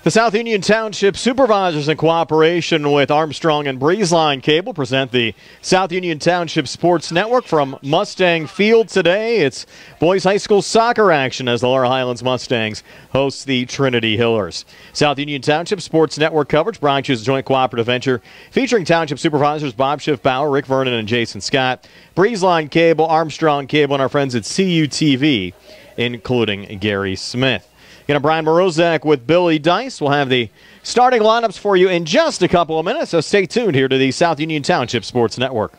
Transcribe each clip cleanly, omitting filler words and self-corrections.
The South Union Township Supervisors, in cooperation with Armstrong and Breezeline Cable, present the South Union Township Sports Network from Mustang Field today. It's boys high school soccer action as the Laurel Highlands Mustangs host the Trinity Hillers. South Union Township Sports Network coverage brought to you as a joint cooperative venture featuring Township Supervisors Bob Schiff-Bauer, Rick Vernon, and Jason Scott, Breezeline Cable, Armstrong Cable, and our friends at CUTV, including Gary Smith. Brian Morozak with Billy Dice. We'll have the starting lineups for you in just a couple of minutes, so stay tuned here to the South Union Township Sports Network.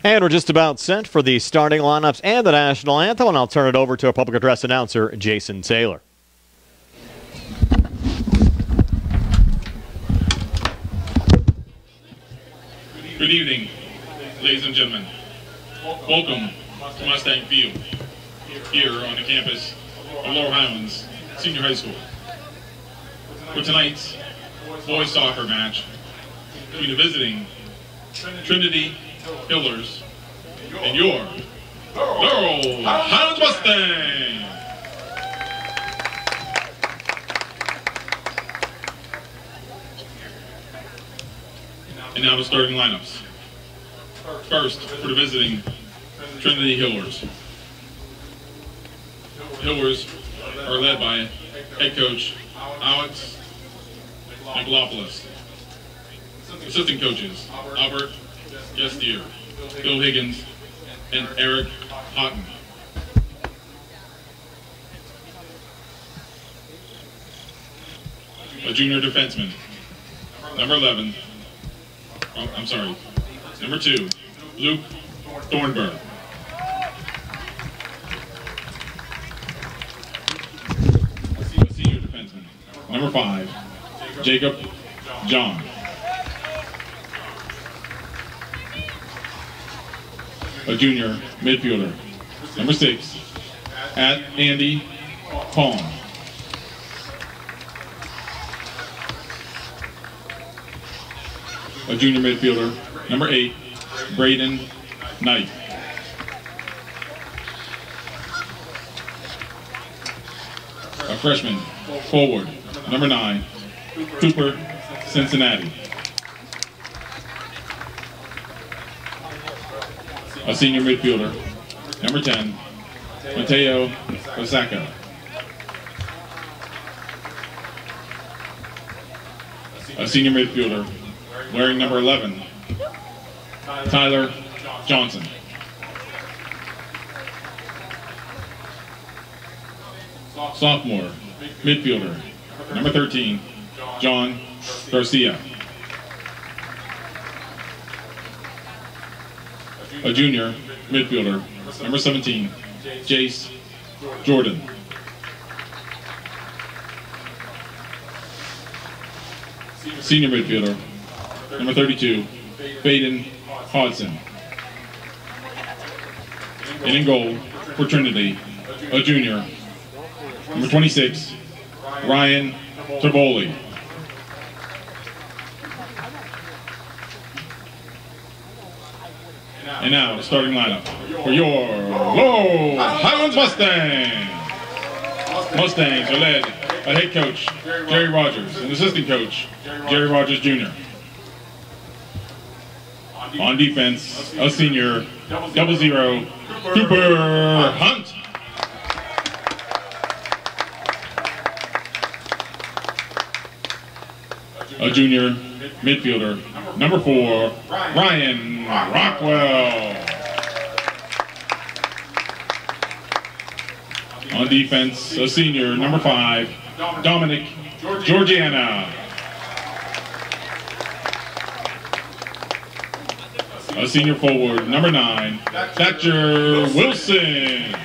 And we're just about set for the starting lineups and the national anthem, and I'll turn it over to our public address announcer, Jason Taylor. Good evening, ladies and gentlemen. Welcome to Mustang Field, here on the campus of Laurel Highlands Senior High School, for tonight's boys soccer match between the visiting Trinity Hillers and your Laurel Highlands Mustangs. And now the starting lineups. First, for the visiting Trinity Hillers. Hillers are led by head coach Alex Nicolopoulos. Assistant coaches Albert Gestier, Bill Higgins, and Eric Houghton. A junior defenseman, number 11, number 2, Luke Thornburg. A senior defenseman, number 5, Jacob John. A junior midfielder, number 6, Andy Palm. A junior midfielder, number 8, Braden Knight. A freshman forward, number 9, Cooper Cincinnati. A senior midfielder, number 10, Mateo Osaka. a senior midfielder, wearing number 11, Tyler Johnson. Sophomore midfielder, number 13, John Garcia. A junior midfielder, number 17, Jace Jordan. Senior midfielder, number 32, Baden Hodson. And in goal for Trinity, a junior, number 26, Ryan Triboli. And now the starting lineup for your Laurel Highlands Mustangs. Mustangs are led by head coach Jerry Rogers and assistant coach Jerry Rogers Jr. On defense, a senior, 00, Cooper Hunt. A junior midfielder, number 4, Ryan Rockwell. On defense, a senior, number 5, Dominic Georgiana. A senior forward, number 9, Thatcher Wilson.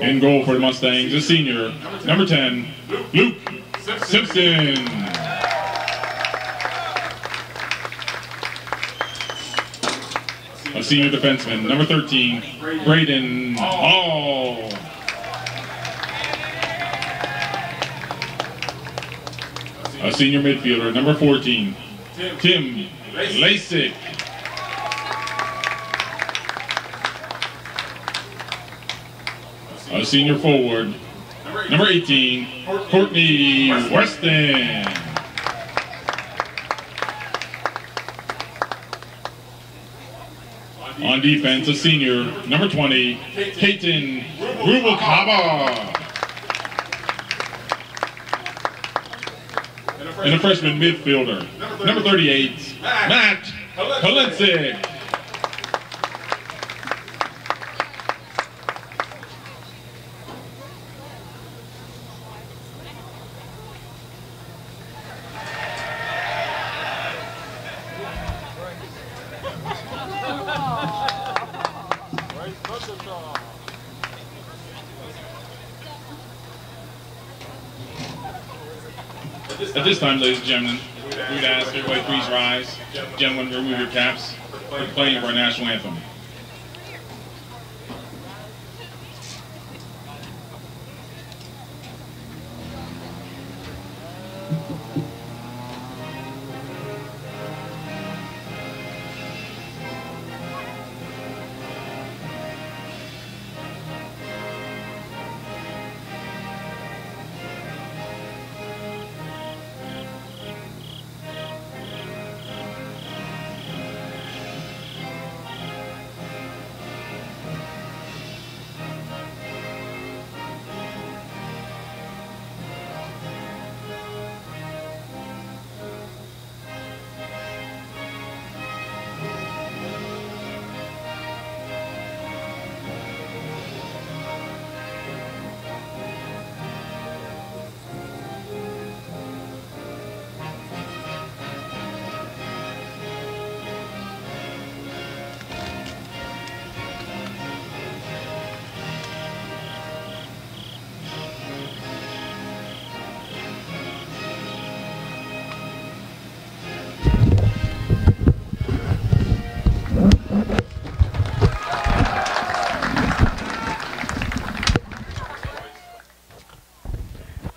In goal for the Mustangs, a senior, number 10, Luke Simpson. A senior defenseman, number 13, Braden Hall. A senior midfielder, number 14, Tim Lasik. A senior forward, number 18, Courtney Weston. On defense, a senior, number 20, Peyton Rubalcaba. And a freshman midfielder, number 38, Matt Kalensic. At this time, ladies and gentlemen, we would ask everybody please rise. Gentlemen, remove your caps for the playing of our national anthem.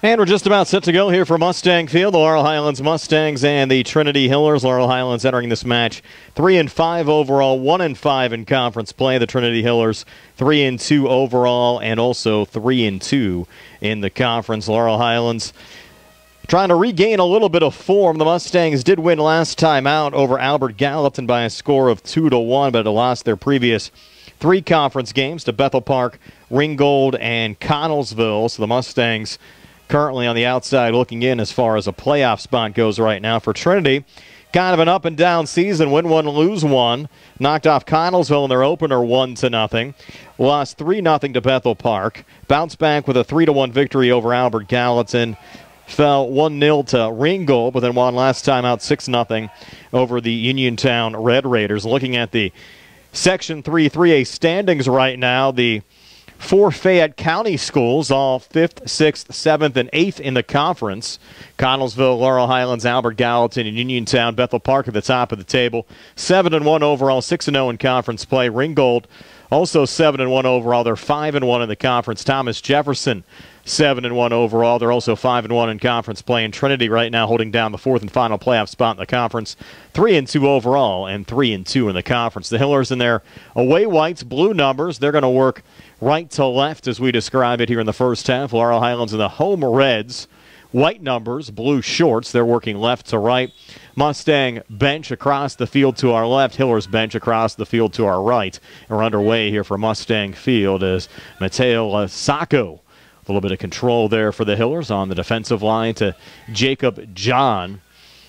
And we're just about set to go here for Mustang Field. The Laurel Highlands Mustangs and the Trinity Hillers. Laurel Highlands entering this match 3-5 overall, 1-5 in conference play. The Trinity Hillers 3-2 overall and also 3-2 in the conference. Laurel Highlands trying to regain a little bit of form. The Mustangs did win last time out over Albert Gallatin by a score of 2-1, but had lost their previous 3 conference games to Bethel Park, Ringgold, and Connellsville. So the Mustangs currently on the outside looking in as far as a playoff spot goes right now. For Trinity, kind of an up-and-down season. Win one, lose one. Knocked off Connellsville in their opener 1-0. Lost 3-0 to Bethel Park. Bounced back with a 3-1 victory over Albert Gallatin. Fell 1-0 to Ringgold, but then won last time out 6-0 over the Uniontown Red Raiders. Looking at the Section 3 3A standings right now, the 4 Fayette County schools, all 5th, 6th, 7th, and 8th in the conference. Connellsville, Laurel Highlands, Albert Gallatin, and Uniontown. Bethel Park at the top of the table. 7-1 overall, 6-0 in conference play. Ringgold also 7-1 overall. They're 5-1 in the conference. Thomas Jefferson 7-1 overall. They're also 5-1 in conference play. And Trinity right now holding down the 4th and final playoff spot in the conference. 3-2 overall and 3-2 in the conference. The Hillers in their away whites, blue numbers. They're going to work right to left as we describe it here in the first half. Laurel Highlands in the home reds, white numbers, blue shorts. They're working left to right. Mustang bench across the field to our left. Hillers bench across the field to our right. And we're underway here for Mustang Field as Mateo Lasacco. A little bit of control there for the Hillers on the defensive line to Jacob John.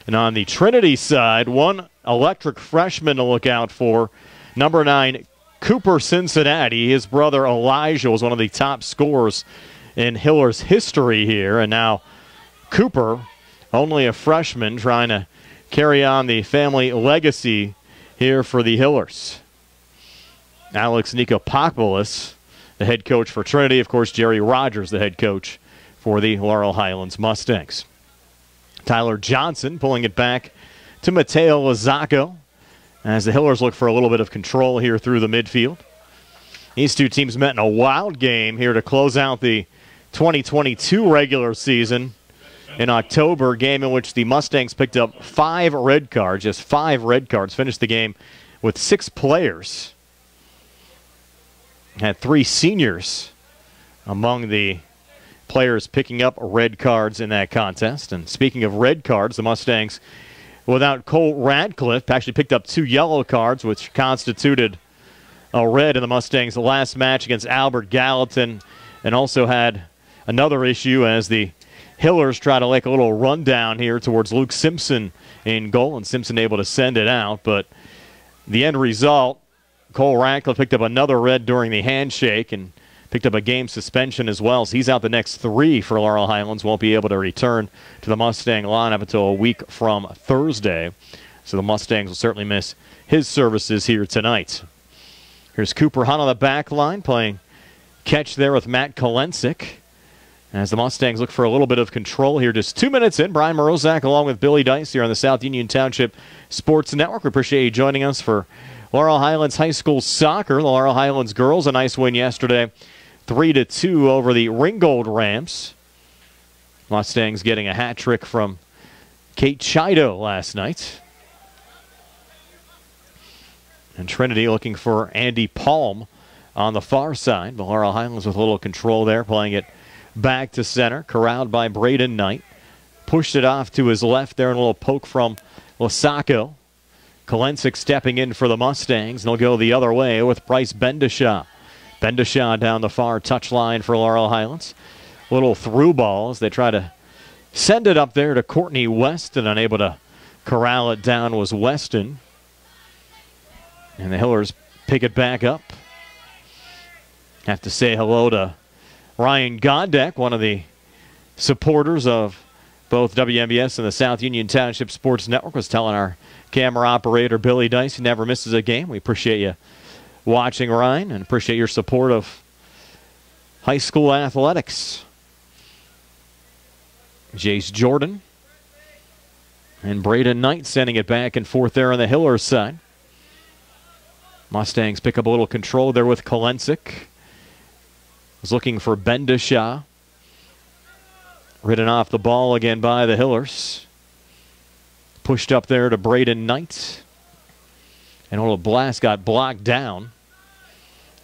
And on the Trinity side, one electric freshman to look out for, number 9, Cooper Cincinnati. His brother Elijah was one of the top scorers in Hillers history here. And now Cooper, only a freshman, trying to carry on the family legacy here for the Hillers. Alex Nikopopoulos, the head coach for Trinity. Of course, Jerry Rogers, the head coach for the Laurel Highlands Mustangs. Tyler Johnson pulling it back to Mateo Lasacco as the Hillers look for a little bit of control here through the midfield. These two teams met in a wild game here to close out the 2022 regular season in October, game in which the Mustangs picked up 5 red cards, just 5 red cards, finished the game with 6 players. Had 3 seniors among the players picking up red cards in that contest. And speaking of red cards, the Mustangs, without Cole Radcliffe, actually picked up 2 yellow cards, which constituted a red in the Mustangs' last match against Albert Gallatin, and also had another issue as the Hillers try to make a little rundown here towards Luke Simpson in goal, and Simpson able to send it out. But the end result, Cole Radcliffe picked up another red during the handshake and picked up a game suspension as well. So he's out the next 3 for Laurel Highlands. Won't be able to return to the Mustang lineup until a week from Thursday. So the Mustangs will certainly miss his services here tonight. Here's Cooper Hunt on the back line playing catch there with Matt Kolensik. As the Mustangs look for a little bit of control here. Just 2 minutes in, Brian Morozak along with Billy Dice here on the South Union Township Sports Network. We appreciate you joining us for Laurel Highlands High School soccer. The Laurel Highlands girls, a nice win yesterday, 3-2 over the Ringgold Rams. Mustangs getting a hat trick from Kate Chido last night. And Trinity looking for Andy Palm on the far side. The Laurel Highlands with a little control there, playing it back to center, corralled by Braden Knight. Pushed it off to his left there, and a little poke from Lasacco. Kolensik stepping in for the Mustangs, and they'll go the other way with Bryce Bendishaw. Bendishaw down the far touchline for Laurel Highlands. Little through balls. They try to send it up there to Courtney Weston. Unable to corral it down was Weston. And the Hillers pick it back up. Have to say hello to Ryan Gondek, one of the supporters of both WMBS and the South Union Township Sports Network, was telling our camera operator Billy Dice he never misses a game. We appreciate you watching, Ryan, and appreciate your support of high school athletics. Jace Jordan and Braden Knight sending it back and forth there on the Hillers side. Mustangs pick up a little control there with Kolensik. Was looking for Bendishaw. Ridden off the ball again by the Hillers. Pushed up there to Braden Knight. And a little blast got blocked down.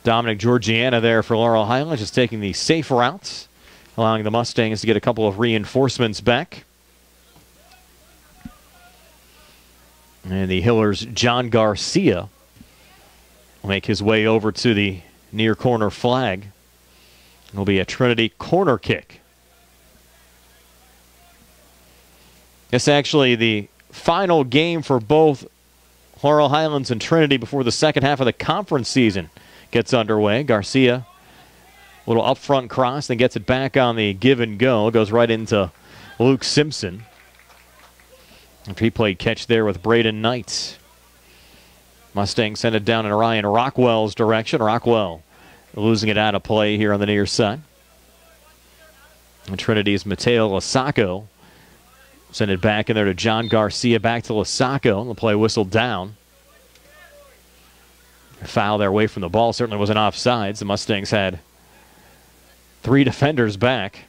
Dominic Georgiana there for Laurel Highlands, just taking the safe routes, allowing the Mustangs to get a couple of reinforcements back. And the Hillers' John Garcia will make his way over to the near corner flag. It'll be a Trinity corner kick. It's actually the final game for both Laurel Highlands and Trinity before the second half of the conference season gets underway. Garcia, a little up front cross, then gets it back on the give and go. Goes right into Luke Simpson. He played catch there with Braden Knight. Mustangs send it down in Ryan Rockwell's direction. Rockwell losing it out of play here on the near side. And Trinity's Mateo Lasacco send it back in there to John Garcia, back to Lasacco. The play whistled down. A foul there away from the ball. Certainly wasn't offsides. The Mustangs had 3 defenders back.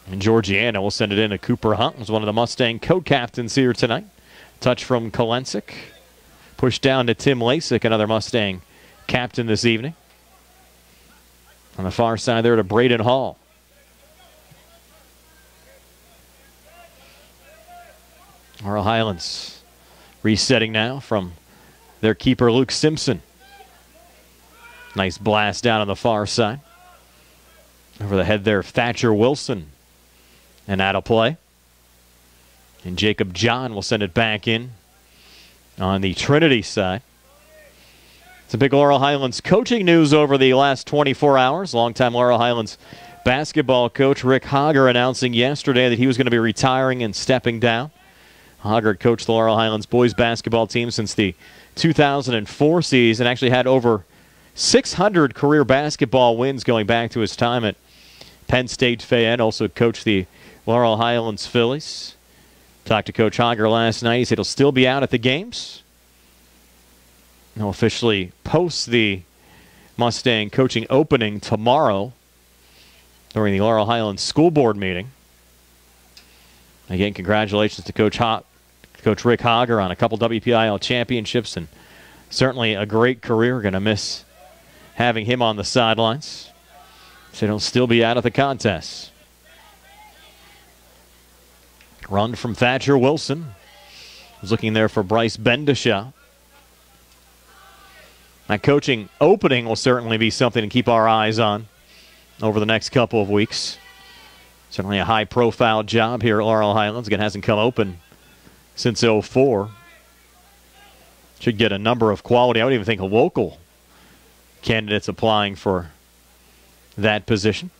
And Georgiana will send it in to Cooper Hunt, who's one of the Mustang co-captains here tonight. Touch from Kolensik. Pushed down to Tim Lasik, another Mustang captain this evening. On the far side there to Braden Hall. Laurel Highlands resetting now from their keeper Luke Simpson. Nice blast down on the far side. Over the head there, Thatcher Wilson. And out of play. And Jacob John will send it back in on the Trinity side. Some big Laurel Highlands coaching news over the last 24 hours. Longtime Laurel Highlands basketball coach Rick Hager announcing yesterday that he was going to be retiring and stepping down. Hager coached the Laurel Highlands boys basketball team since the 2004 season. Actually had over 600 career basketball wins going back to his time at Penn State Fayette. Also coached the Laurel Highlands Phillies. Talked to Coach Hager last night. He said he'll still be out at the games. He'll officially post the Mustang coaching opening tomorrow during the Laurel Highlands School Board meeting. Again, congratulations to Coach Rick Hager on a couple WPIAL championships and certainly a great career. Going to miss having him on the sidelines. So he'll still be out of the contest. Run from Thatcher Wilson. Was looking there for Bryce Bendishaw. That coaching opening will certainly be something to keep our eyes on over the next couple of weeks. Certainly a high-profile job here at Laurel Highlands. Again, hasn't come open since 2004. Should get a number of quality, I would even think, local candidates applying for that position.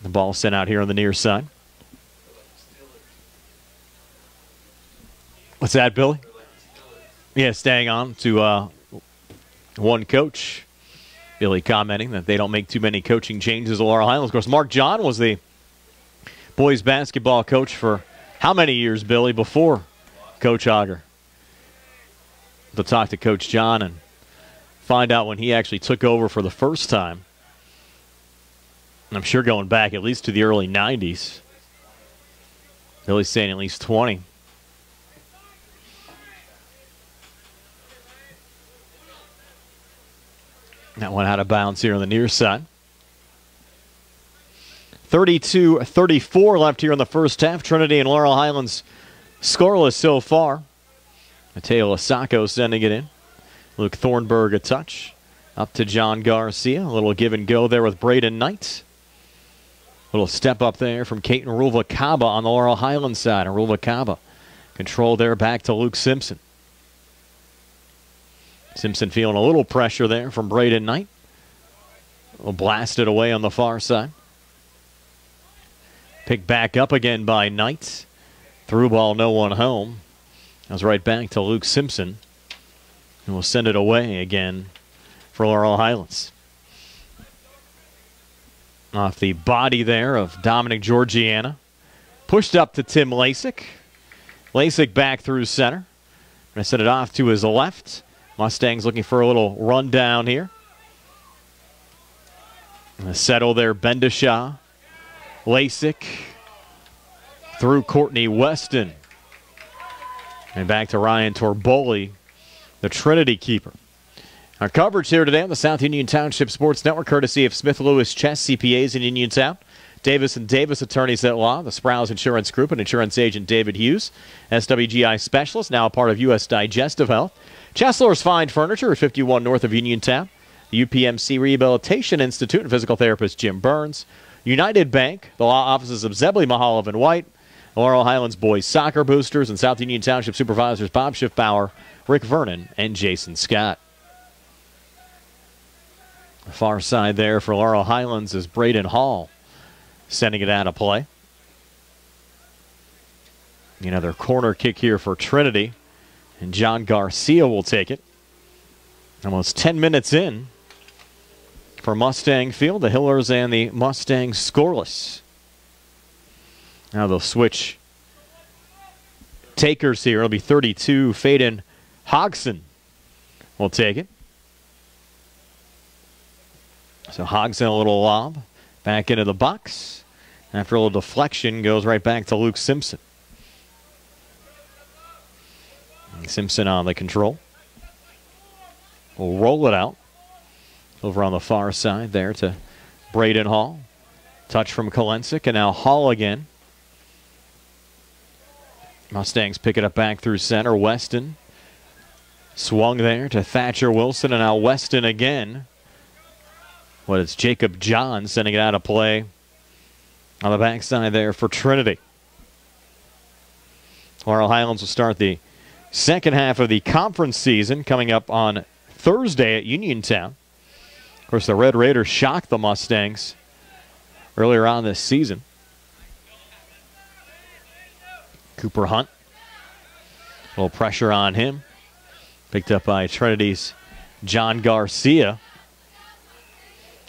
The ball sent out here on the near side. What's that, Billy? Yeah, staying on to one coach. Billy commenting that they don't make too many coaching changes at Laurel Highlands. Of course, Mark John was the boys basketball coach for how many years, Billy, before Coach Hager? To talk to Coach John and find out when he actually took over for the first time. And I'm sure going back at least to the early 90s. Billy's saying at least 20. That one out of bounds here on the near side. 32-34 left here in the first half. Trinity and Laurel Highlands scoreless so far. Mateo Lasacco sending it in. Luke Thornburg a touch. Up to John Garcia. A little give and go there with Braden Knight. Little step up there from Caton Ruvalcaba on the Laurel Highlands side. And Ruvalcaba control there back to Luke Simpson. Simpson feeling a little pressure there from Braden Knight. Will blast it away on the far side. Picked back up again by Knight. Through ball, no one home. That was right back to Luke Simpson. And we'll send it away again for Laurel Highlands. Off the body there of Dominic Georgiana. Pushed up to Tim Lasik. Lasik back through center. Going to send it off to his left. Mustangs looking for a little run down here. And settle there, Bendishaw. Lasik. Through Courtney Weston. And back to Ryan Torboli, the Trinity keeper. Our coverage here today on the South Union Township Sports Network, courtesy of Smith Lewis Chess CPAs in Uniontown. Davis & Davis Attorneys at Law, the Sprouse Insurance Group, and insurance agent David Hughes, SWGI Specialist, now a part of U.S. Digestive Health. Chesler's Fine Furniture at 51 north of Uniontown. The UPMC Rehabilitation Institute and physical therapist Jim Burns. United Bank, the law offices of Zebley, Mahaloff, and White. Laurel Highlands Boys Soccer Boosters, and South Union Township Supervisors Bob Schiffbauer, Rick Vernon, and Jason Scott. The far side there for Laurel Highlands is Braden Hall sending it out of play. Another corner kick here for Trinity, and John Garcia will take it. Almost 10 minutes in for Mustang Field. The Hillers and the Mustangs scoreless. Now they'll switch takers here. It'll be 32. Faden Hodgson will take it. So Hodgson, a little lob back into the box. After a little deflection, goes right back to Luke Simpson. And Simpson on the control. Will roll it out. Over on the far side there to Braden Hall. Touch from Kolensik, and now Hall again. Mustangs pick it up back through center. Weston swung there to Thatcher Wilson, and now Weston again. Well, it's Jacob John sending it out of play on the backside there for Trinity. Laurel Highlands will start the second half of the conference season coming up on Thursday at Uniontown. Of course, the Red Raiders shocked the Mustangs earlier on this season. Cooper Hunt. A little pressure on him. Picked up by Trinity's John Garcia.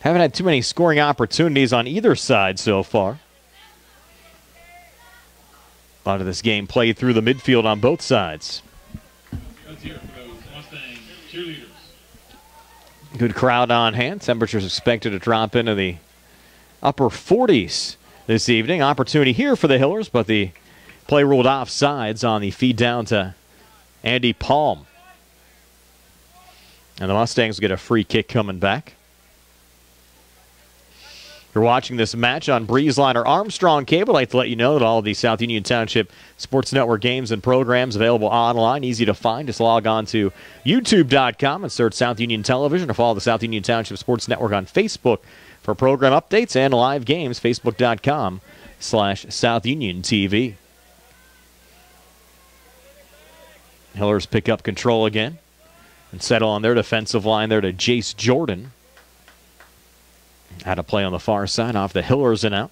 Haven't had too many scoring opportunities on either side so far. A lot of this game played through the midfield on both sides. Let's hear it for those Mustang cheerleaders. Good crowd on hand. Temperatures expected to drop into the upper 40s this evening. Opportunity here for the Hillers, but the play ruled offsides on the feed down to Andy Palm. And the Mustangs will get a free kick coming back. You're watching this match on Breezeline or Armstrong Cable. I'd like to let you know that all of the South Union Township Sports Network games and programs available online, easy to find. Just log on to youtube.com and search South Union Television, or follow the South Union Township Sports Network on Facebook for program updates and live games, facebook.com/South Union TV. Hillers pick up control again and settle on their defensive line there to Jace Jordan. Had a play on the far side off the Hillers and out.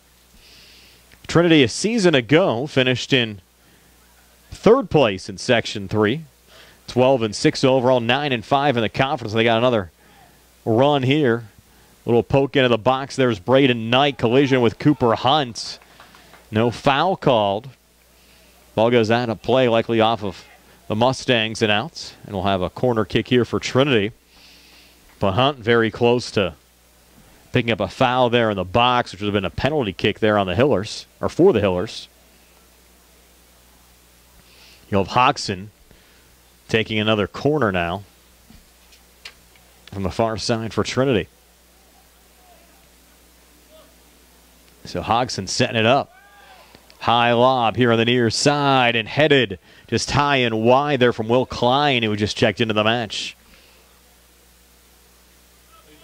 Trinity a season ago finished in third place in Section 3. 12-6 overall, 9-5 in the conference. They got another run here. Little poke into the box. There's Braden Knight. Collision with Cooper Hunt. No foul called. Ball goes out of play, likely off of the Mustangs and outs. And we'll have a corner kick here for Trinity. But Hunt very close to picking up a foul there in the box, which would have been a penalty kick there on the Hillers, or for the Hillers. You'll have Hodgson taking another corner now from the far side for Trinity. So Hodgson setting it up. High lob here on the near side and headed just high and wide there from Will Klein, who just checked into the match.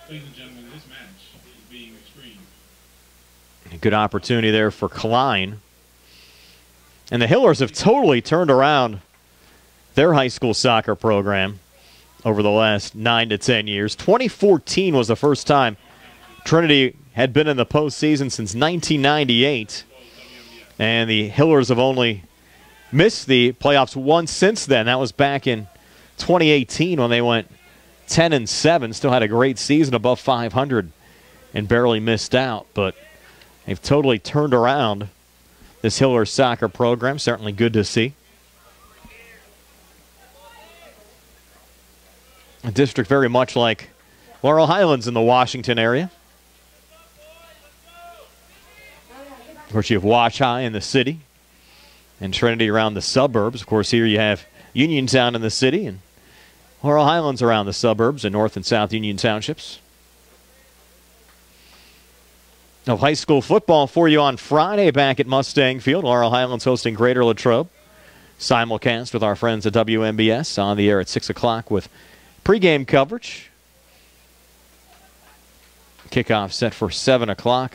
Ladies and gentlemen, this match is being screened. Good opportunity there for Klein. And the Hillers have totally turned around their high school soccer program over the last 9 to 10 years. 2014 was the first time Trinity had been in the postseason since 1998. And the Hillers have only missed the playoffs once since then. That was back in 2018 when they went 10-7. Still had a great season above 500 and barely missed out. But they've totally turned around this Hillers soccer program. Certainly good to see. A district very much like Laurel Highlands in the Washington area. Of course, you have Wash High in the city and Trinity around the suburbs. Of course, here you have Uniontown in the city and Laurel Highlands around the suburbs and North and South Union Townships. of high school football for you on Friday back at Mustang Field. Laurel Highlands hosting Greater Latrobe. Simulcast with our friends at WMBS on the air at 6 o'clock with pregame coverage. Kickoff set for 7 o'clock.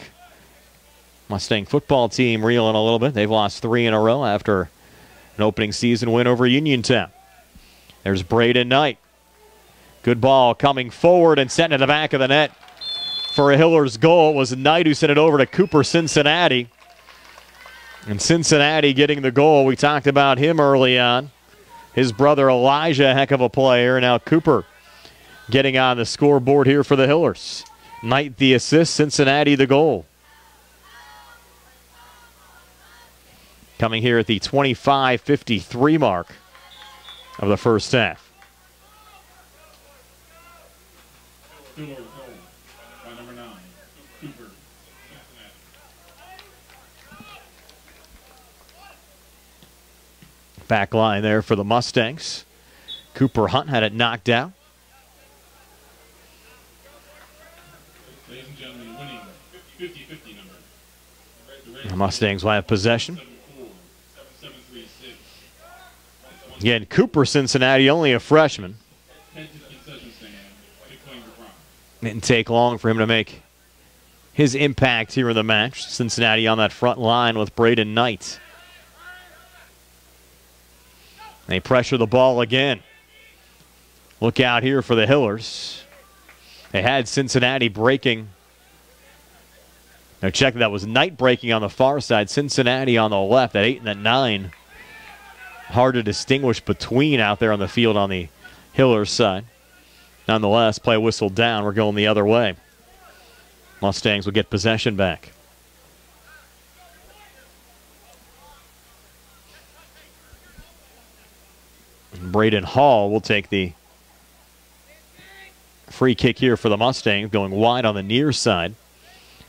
Mustang football team reeling a little bit. They've lost 3 in a row after an opening season win over Uniontown. There's Braden Knight. Good ball coming forward and sent to the back of the net for a Hillers goal. It was Knight who sent it over to Cooper Cincinnati. And Cincinnati getting the goal. We talked about him early on. His brother Elijah, a heck of a player. Now Cooper getting on the scoreboard here for the Hillers. Knight the assist, Cincinnati the goal. Coming here at the 25:53 mark of the first half. Hillers goal by number 9, Cooper, Back line there for the Mustangs. Cooper Hunt had it knocked out. Ladies and gentlemen, winning 50-50 number. The Mustangs will have possession. 7-4, 7-3-6. Again, Cooper Cincinnati, only a freshman. Head to the concession stand to claim the prime. Didn't take long for him to make his impact here in the match. Cincinnati on that front line with Braden Knight. They pressure the ball again. Look out here for the Hillers. They had Cincinnati breaking. Now check, that was Knight breaking on the far side. Cincinnati on the left at 8 and at 9. Hard to distinguish between out there on the field on the Hillers side. Nonetheless, play whistle down. We're going the other way. Mustangs will get possession back. Braden Hall will take the free kick here for the Mustangs, going wide on the near side.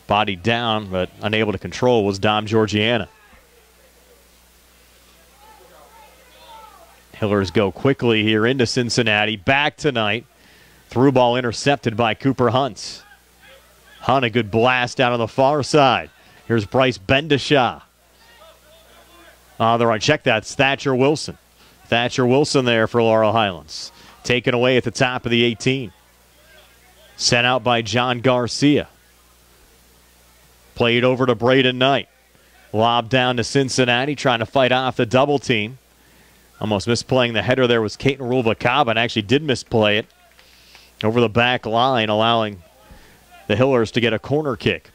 Body down, but unable to control was Dom Georgiana. Hillers go quickly here into Cincinnati. Back tonight. Through ball intercepted by Cooper Hunt. Hunt, a good blast out on the far side. Here's Bryce Bendishaw. They're on check. That's Thatcher Wilson. Thatcher Wilson there for Laurel Highlands. Taken away at the top of the 18. Sent out by John Garcia. Played over to Braden Knight. Lob down to Cincinnati, trying to fight off the double team. Almost misplaying the header there was Caton Rulvakaba, and actually did misplay it over the back line, allowing the Hillers to get a corner kick.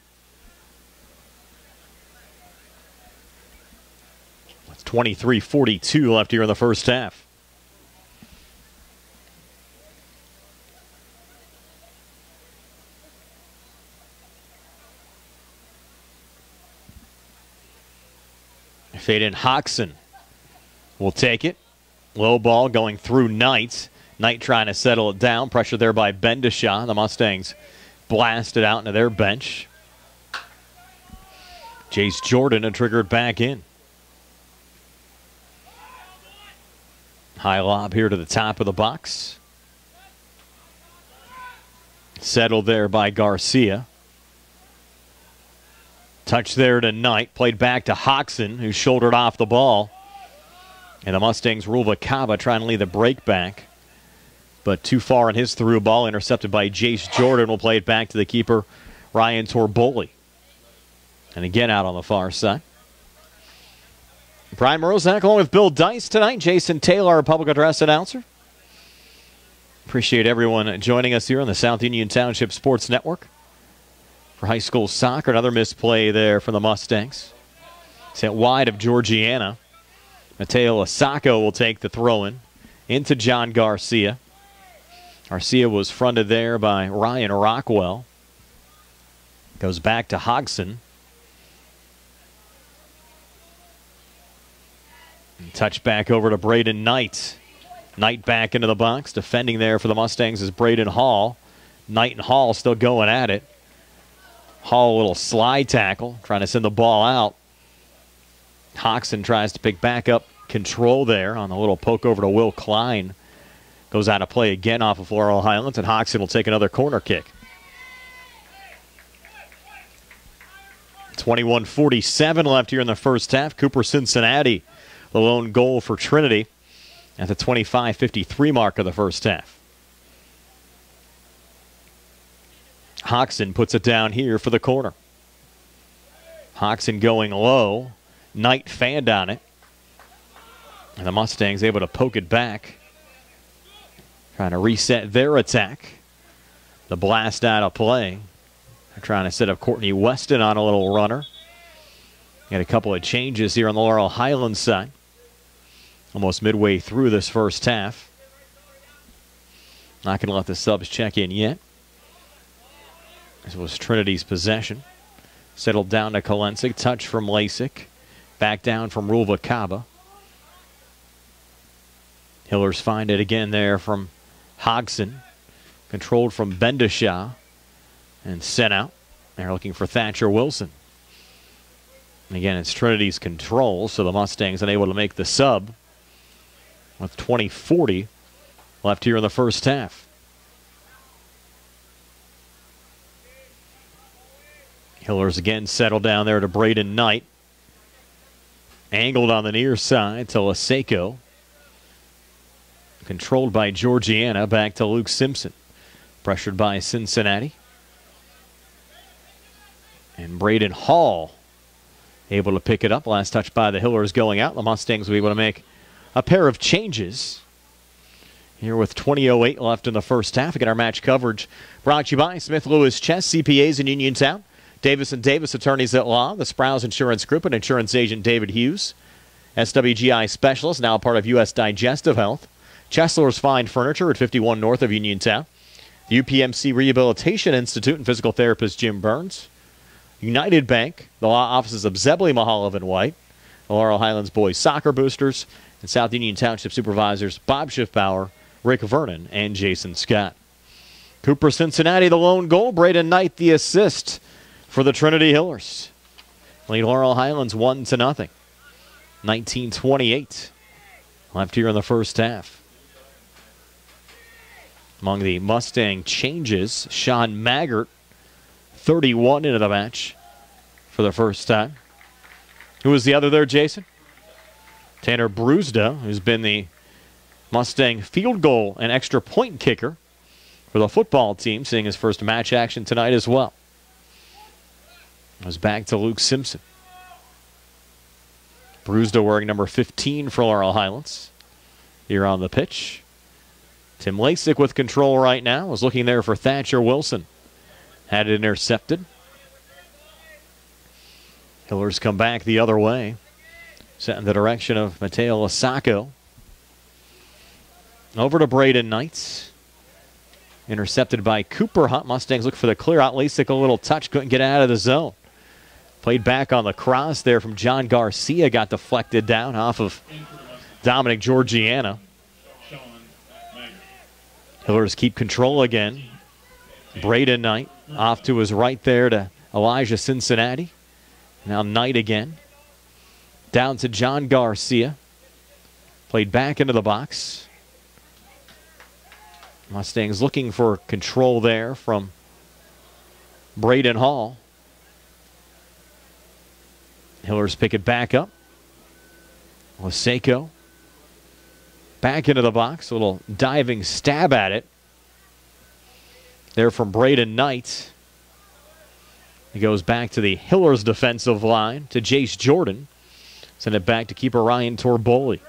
That's 23:42 left here in the first half. Faden Hoxson will take it. Low ball going through Knight. Knight trying to settle it down. Pressure there by Bendishaw. The Mustangs blasted out into their bench. Jace Jordan had triggered back in. High lob here to the top of the box. Settled there by Garcia. Touch there to Knight. Played back to Hoxson, who shouldered off the ball. And the Mustangs, Rulvakaba, trying to lead the break back. But too far on his through ball. Intercepted by Jace Jordan. Will play it back to the keeper, Ryan Torboli. And again out on the far side. Brian Morozak along with Bill Dice tonight. Jason Taylor, our public address announcer. Appreciate everyone joining us here on the South Union Township Sports Network. For high school soccer, another misplay there from the Mustangs. Sent wide of Georgiana. Mateo Asako will take the throw-in into John Garcia. Garcia was fronted there by Ryan Rockwell. Goes back to Hodgson. Touch back over to Braden Knight. Knight back into the box. Defending there for the Mustangs is Braden Hall. Knight and Hall still going at it. Hall, a little slide tackle, trying to send the ball out. Hoxson tries to pick back up control there on the little poke over to Will Klein. Goes out of play again off of Laurel Highlands, and Hoxson will take another corner kick. 21:47 left here in the first half. Cooper Cincinnati, the lone goal for Trinity at the 25:53 mark of the first half. Hoxton puts it down here for the corner. Hoxton going low. Knight fanned on it. And the Mustangs able to poke it back. Trying to reset their attack. The blast out of play. They're trying to set up Courtney Weston on a little runner. Got a couple of changes here on the Laurel Highlands side. Almost midway through this first half. Not going to let the subs check in yet. This was Trinity's possession. Settled down to Kolensik. Touch from Lasik. Back down from Ruvalcaba. Hillers find it again there from Hodgson. Controlled from Bendishaw. And sent out. They're looking for Thatcher Wilson. And again, it's Trinity's control, so the Mustangs unable to make the sub. With 20:40 left here in the first half. Hillers again settle down there to Braden Knight. Angled on the near side to Laseko. Controlled by Georgiana. Back to Luke Simpson. Pressured by Cincinnati. And Braden Hall able to pick it up. Last touch by the Hillers going out. The Mustangs will be able to make a pair of changes. Here with 20:08 left in the first half. Again, our match coverage brought to you by Smith Lewis Chess, CPAs in Uniontown. Davis & Davis, attorneys at law. The Sprouse Insurance Group and insurance agent David Hughes. SWGI Specialist, now part of U.S. Digestive Health. Chesler's Fine Furniture at 51 north of Uniontown. The UPMC Rehabilitation Institute and physical therapist Jim Burns. United Bank, the law offices of Zebley, Mahalev, and White. The Laurel Highlands Boys Soccer Boosters. And South Union Township Supervisors Bob Schiffbauer, Rick Vernon, and Jason Scott. Cooper Cincinnati, the lone goal. Braden Knight, the assist for the Trinity Hillers. Lead Laurel Highlands 1-0. 19:28 left here in the first half. Among the Mustang changes, Sean Maggart, 31 into the match for the first time. Who was the other there, Jason? Tanner Brusda, who's been the Mustang field goal and extra point kicker for the football team, seeing his first match action tonight as well. It was back to Luke Simpson. Brusda wearing number 15 for Laurel Highlands. Here on the pitch. Tim Lasik with control right now. Was looking there for Thatcher Wilson. Had it intercepted. Hillers come back the other way. Set in the direction of Mateo Lasako. Over to Braden Knight. Intercepted by Cooper Hunt. Mustangs look for the clear out. Lasik a little touch. Couldn't get out of the zone. Played back on the cross there from John Garcia. Got deflected down off of Dominic Georgiana. Hillers keep control again. Braden Knight off to his right there to Elijah Cincinnati. Now Knight again. Down to John Garcia. Played back into the box. Mustangs looking for control there from Braden Hall. Hillers pick it back up. Laseko. Back into the box. A little diving stab at it. There from Braden Knight. He goes back to the Hillers defensive line to Jace Jordan. Send it back to keeper Ryan Torboli.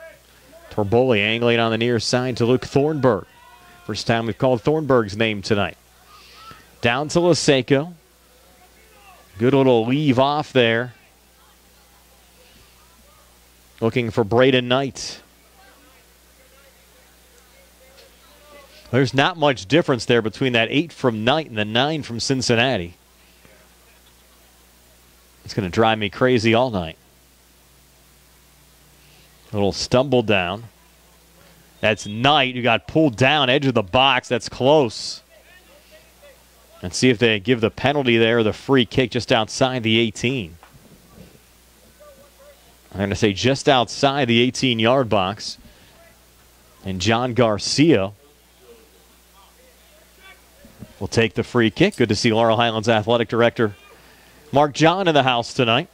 Torboli angling on the near side to Luke Thornburg. First time we've called Thornburg's name tonight. Down to Laseko. Good little leave off there. Looking for Braden Knight. There's not much difference there between that 8 from Knight and the 9 from Cincinnati. It's going to drive me crazy all night. A little stumble down. That's Knight who got pulled down, edge of the box. That's close. Let's see if they give the penalty there, the free kick just outside the 18. I'm going to say just outside the 18-yard box. And John Garcia will take the free kick. Good to see Laurel Highlands Athletic Director Mark John in the house tonight.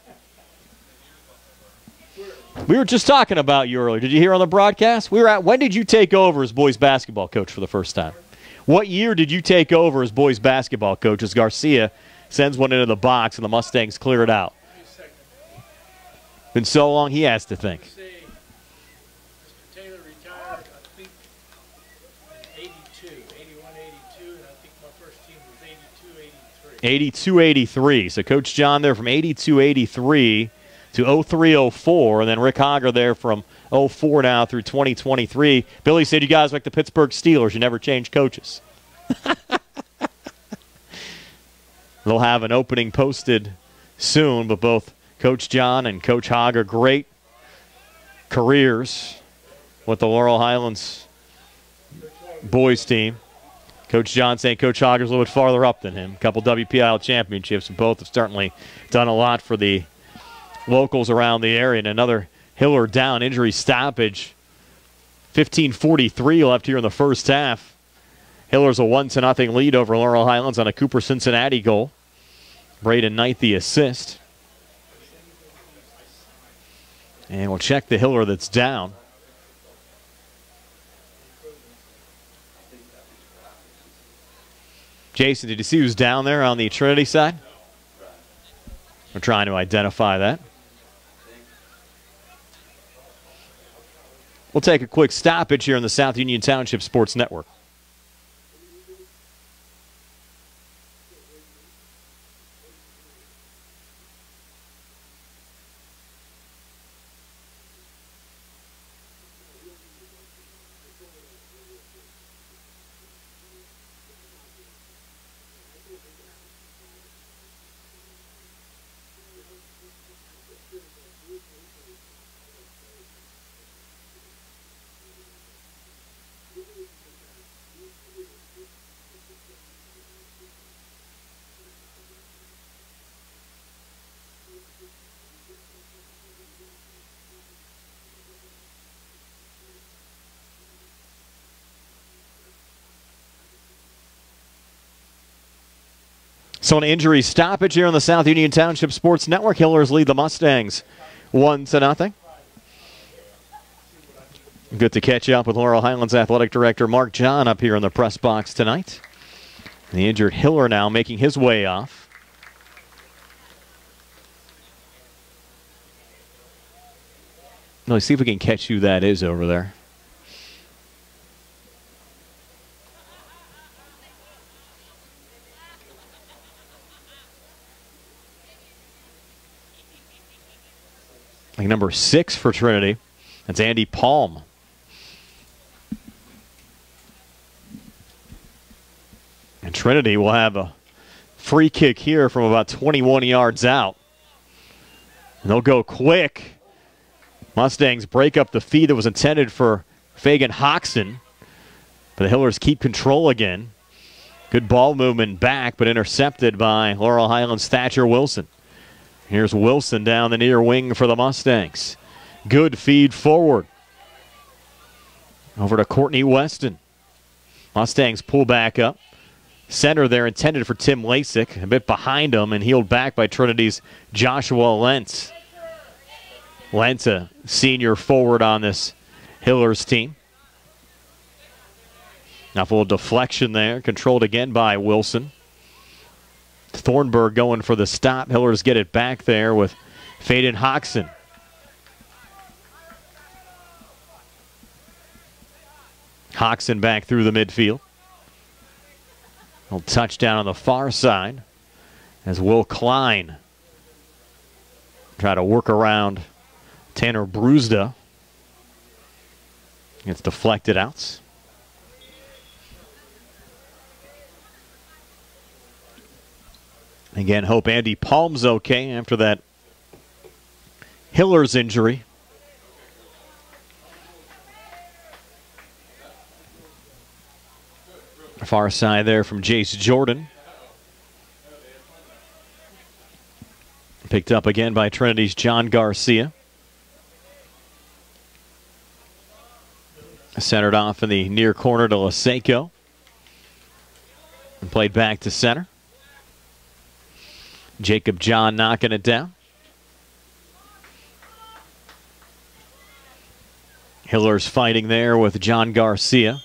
We were just talking about you earlier. Did you hear on the broadcast? When did you take over as boys basketball coach for the first time? What year did you take over as boys basketball coach as Garcia sends one into the box and the Mustangs clear it out? Been so long he has to think. Mr. Taylor retired, I think, in 82, 81, 82, and I think my first team was 82, 83. 82-83. So Coach John there from 82-83 to 03-04, and then Rick Hogger there from 04 now through 2023. Billy said you guys like the Pittsburgh Steelers. You never change coaches. They'll have an opening posted soon, but both Coach John and Coach Hogger, great careers with the Laurel Highlands boys team. Coach John saying Coach Hogger's a little bit farther up than him. A couple WPIAL championships, and both have certainly done a lot for the locals around the area. And another Hiller down, injury stoppage. 15:43 left here in the first half. Hiller's a 1-0 lead over Laurel Highlands on a Cooper Cincinnati goal. Braden Knight the assist. And we'll check the Hiller that's down. Jason, did you see who's down there on the Trinity side? We're trying to identify that. We'll take a quick stoppage here in the South Union Township Sports Network. So an injury stoppage here on the South Union Township Sports Network. Hillers lead the Mustangs 1-0. Good to catch up with Laurel Highlands Athletic Director Mark John up here in the press box tonight. The injured Hiller now making his way off. Let's see if we can catch who that is over there. Like number 6 for Trinity. That's Andy Palm. And Trinity will have a free kick here from about 21 yards out. And they'll go quick. Mustangs break up the feed that was intended for Fagan Hoxton. But the Hillers keep control again. Good ball movement back, but intercepted by Laurel Highlands' Thatcher Wilson. Here's Wilson down the near wing for the Mustangs. Good feed forward. Over to Courtney Weston. Mustangs pull back up. Center there intended for Tim Lasik. A bit behind him and heeled back by Trinity's Joshua Lentz. Lentz, a senior forward on this Hillers team. Now a little deflection there. Controlled again by Wilson. Thornburg going for the stop. Hillers get it back there with Faden Hoxton. Hoxton back through the midfield. A little touchdown on the far side as Will Klein try to work around Tanner Bruzda. Gets deflected out. Again, hope Andy Palm's okay after that Hillers injury. Far side there from Jace Jordan. Picked up again by Trinity's John Garcia. Centered off in the near corner to Laseko. And played back to center. Jacob John knocking it down. Hillers fighting there with John Garcia.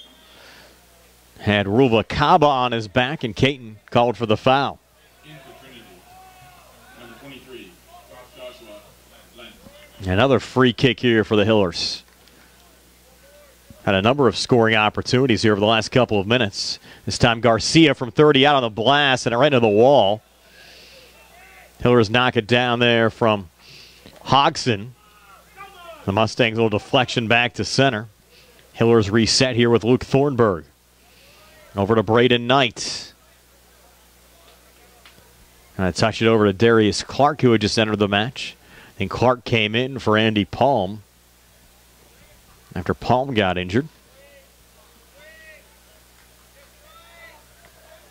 Had Ruvalcaba on his back, and Caton called for the foul. In for Trinity, number 23, Joshua Lentz. Another free kick here for the Hillers. Had a number of scoring opportunities here over the last couple of minutes. This time Garcia from 30 out on the blast and right into the wall. Hillers knock it down there from Hodgson. The Mustangs' little deflection back to center. Hillers reset here with Luke Thornburg. Over to Braden Knight. And I touch it over to Darius Clark, who had just entered the match. And Clark came in for Andy Palm after Palm got injured.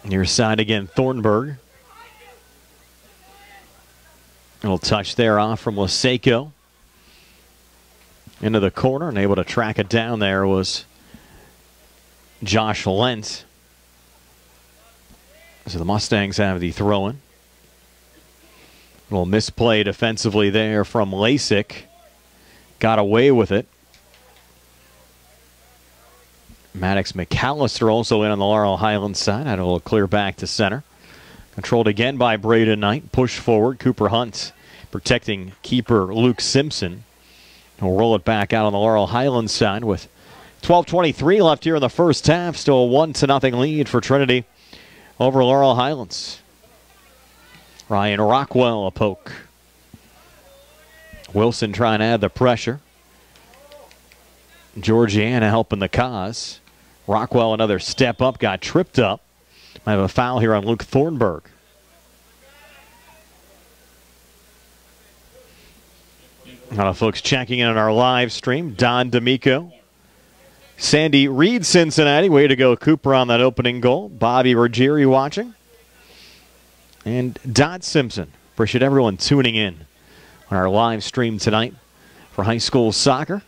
Near side again, Thornburg. A little touch there off from Laseko. Into the corner, and able to track it down there was Josh Lentz. So the Mustangs have the throw-in. A little misplay defensively there from Lasik. Got away with it. Maddox McAllister also in on the Laurel Highlands side. Had a little clear back to center. Controlled again by Braden Knight. Push forward. Cooper Hunt protecting keeper Luke Simpson. We'll roll it back out on the Laurel Highlands side with 12:23 left here in the first half. Still a 1-0 lead for Trinity over Laurel Highlands. Ryan Rockwell a poke. Wilson trying to add the pressure. Georgiana helping the cause. Rockwell another step up, got tripped up. Might have a foul here on Luke Thornburg. A lot of folks checking in on our live stream. Don D'Amico. Sandy Reed, Cincinnati. Way to go, Cooper, on that opening goal. Bobby Ruggieri watching. And Dot Simpson. Appreciate everyone tuning in on our live stream tonight for high school soccer.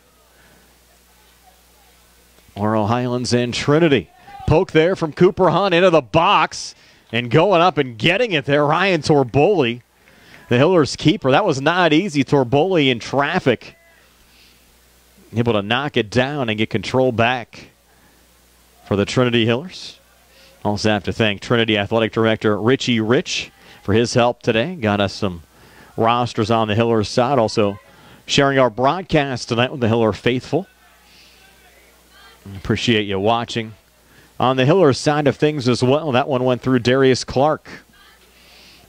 Laurel Highlands and Trinity. Poke there from Cooper Hunt into the box. And going up and getting it there, Ryan Torboli. The Hillers keeper. That was not easy. Torboli in traffic. Able to knock it down and get control back for the Trinity Hillers. Also have to thank Trinity Athletic Director Richie Rich for his help today. Got us some rosters on the Hillers side. Also sharing our broadcast tonight with the Hiller faithful. Appreciate you watching. On the Hillers side of things as well, that one went through Darius Clark.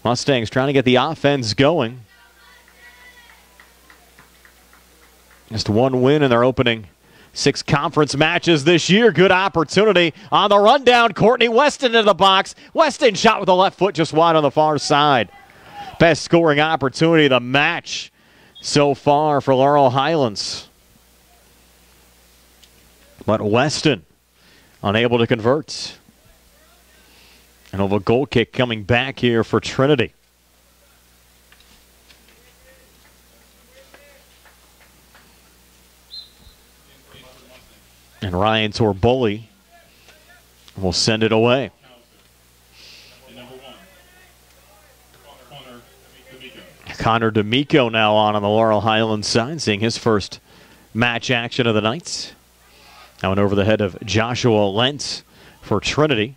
Mustangs trying to get the offense going. Just one win in their opening 6 conference matches this year. Good opportunity on the rundown. Courtney Weston into the box. Weston shot with the left foot just wide on the far side. Best scoring opportunity of the match so far for Laurel Highlands. But Weston unable to convert. And over a goal kick coming back here for Trinity. And Ryan Torboli will send it away. Connor D'Amico now on the Laurel Highlands side, seeing his first match action of the night. Now and over the head of Joshua Lentz for Trinity.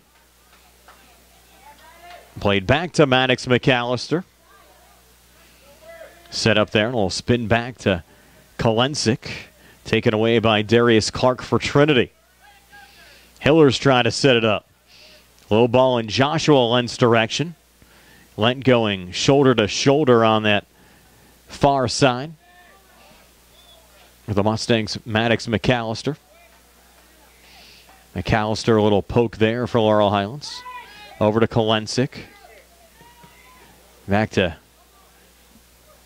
Played back to Maddox McAllister. Set up there, and a little spin back to Kolensik. Taken away by Darius Clark for Trinity. Hillers trying to set it up. Low ball in Joshua Lent's direction. Lent going shoulder to shoulder on that far side. With the Mustangs, Maddox McAllister. McAllister, a little poke there for Laurel Highlands. Over to Kolensik. Back to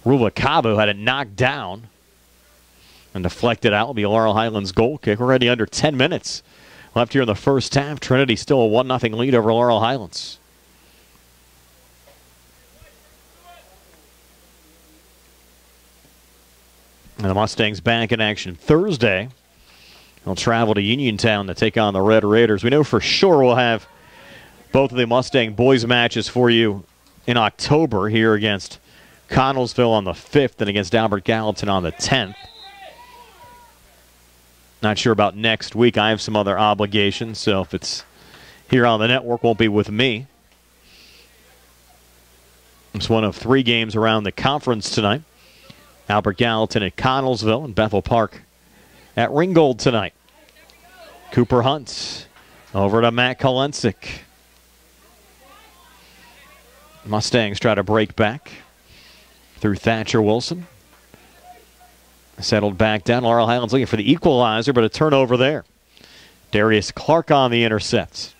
Ruvalcaba, who had it knocked down. And deflected out will be Laurel Highlands goal kick. We're already under 10 minutes left here in the first half. Trinity still a 1-0 lead over Laurel Highlands. And the Mustangs back in action Thursday. They'll travel to Uniontown to take on the Red Raiders. We know for sure we'll have both of the Mustang boys matches for you in October here against Connellsville on the 5th and against Albert Gallatin on the 10th. Not sure about next week. I have some other obligations, so if it's here on the network, won't be with me. It's one of 3 games around the conference tonight. Albert Gallatin at Connellsville and Bethel Park at Ringgold tonight. Cooper Hunt over to Matt Kolensik. Mustangs try to break back through Thatcher Wilson. Settled back down. Laurel Highlands looking for the equalizer, but a turnover there. Darius Clark on the intercept.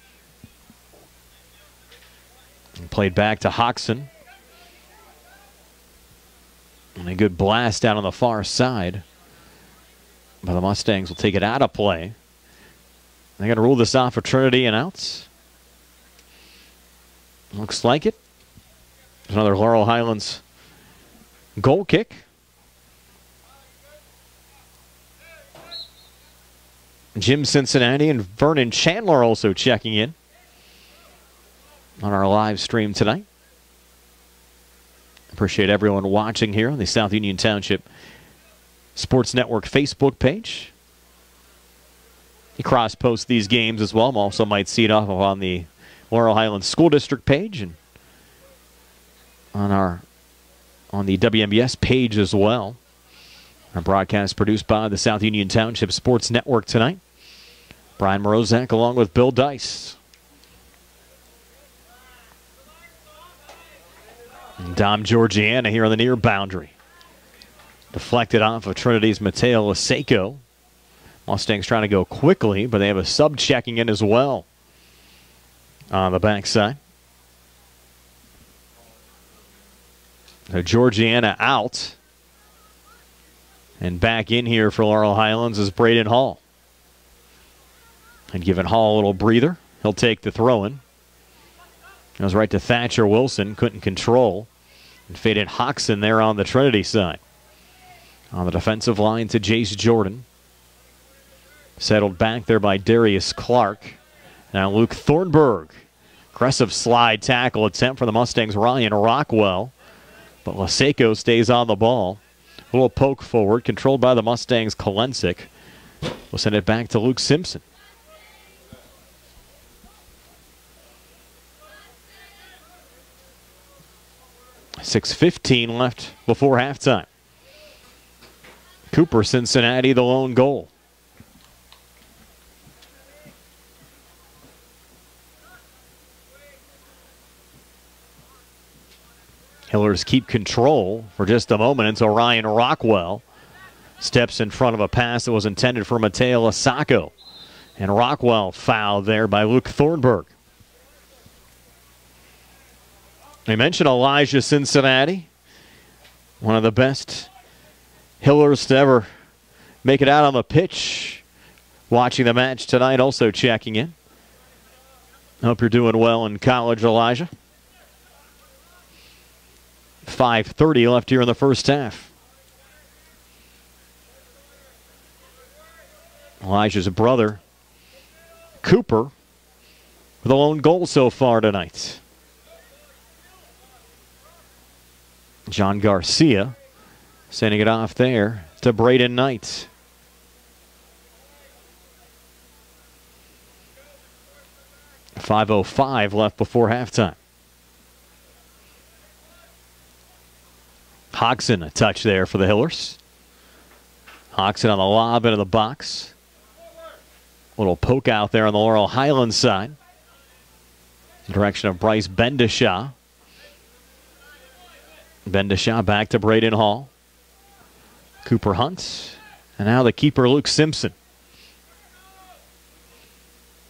And played back to Hoxson. And a good blast down on the far side. But the Mustangs will take it out of play. They're going to rule this off for Trinity and outs. Looks like it. Another Laurel Highlands goal kick. Jim Cincinnati and Vernon Chandler also checking in on our live stream tonight. Appreciate everyone watching here on the South Union Township Sports Network Facebook page. You cross-post these games as well. Also might see it off on the Laurel Highlands School District page and on the WMBS page as well. Our broadcast produced by the South Union Township Sports Network tonight. Brian Morozak along with Bill Dice. And Dom Georgiana here on the near boundary. Deflected off of Trinity's Mateo Laseko. Mustangs trying to go quickly, but they have a sub checking in as well on the backside. So Georgiana out. And back in here for Laurel Highlands is Braden Hall. And giving Hall a little breather. He'll take the throw-in. Goes right to Thatcher Wilson. Couldn't control. And faded Hoxson there on the Trinity side. On the defensive line to Jace Jordan. Settled back there by Darius Clark. Now Luke Thornburg. Aggressive slide tackle attempt for the Mustangs' Ryan Rockwell. But Laseko stays on the ball. A little poke forward, controlled by the Mustangs' Kolensik. We'll send it back to Luke Simpson. .6:15 left before halftime. Cooper, Cincinnati, the lone goal. Hillers keep control for just a moment until Ryan Rockwell steps in front of a pass that was intended for Mateo Laseko. And Rockwell fouled there by Luke Thornburg. I mentioned Elijah Cincinnati, one of the best Hillers to ever make it out on the pitch. Watching the match tonight, also checking in. Hope you're doing well in college, Elijah. 5:30 left here in the first half. Elijah's brother, Cooper, with a lone goal so far tonight. John Garcia sending it off there to Braden Knight. .505 left before halftime. Hoxson a touch there for the Hillers. Hoxson on the lob into the box. Little poke out there on the Laurel Highlands side. Direction of Bryce Bendishaw. Bendishaw back to Braden Hall. Cooper Hunt. And now the keeper, Luke Simpson.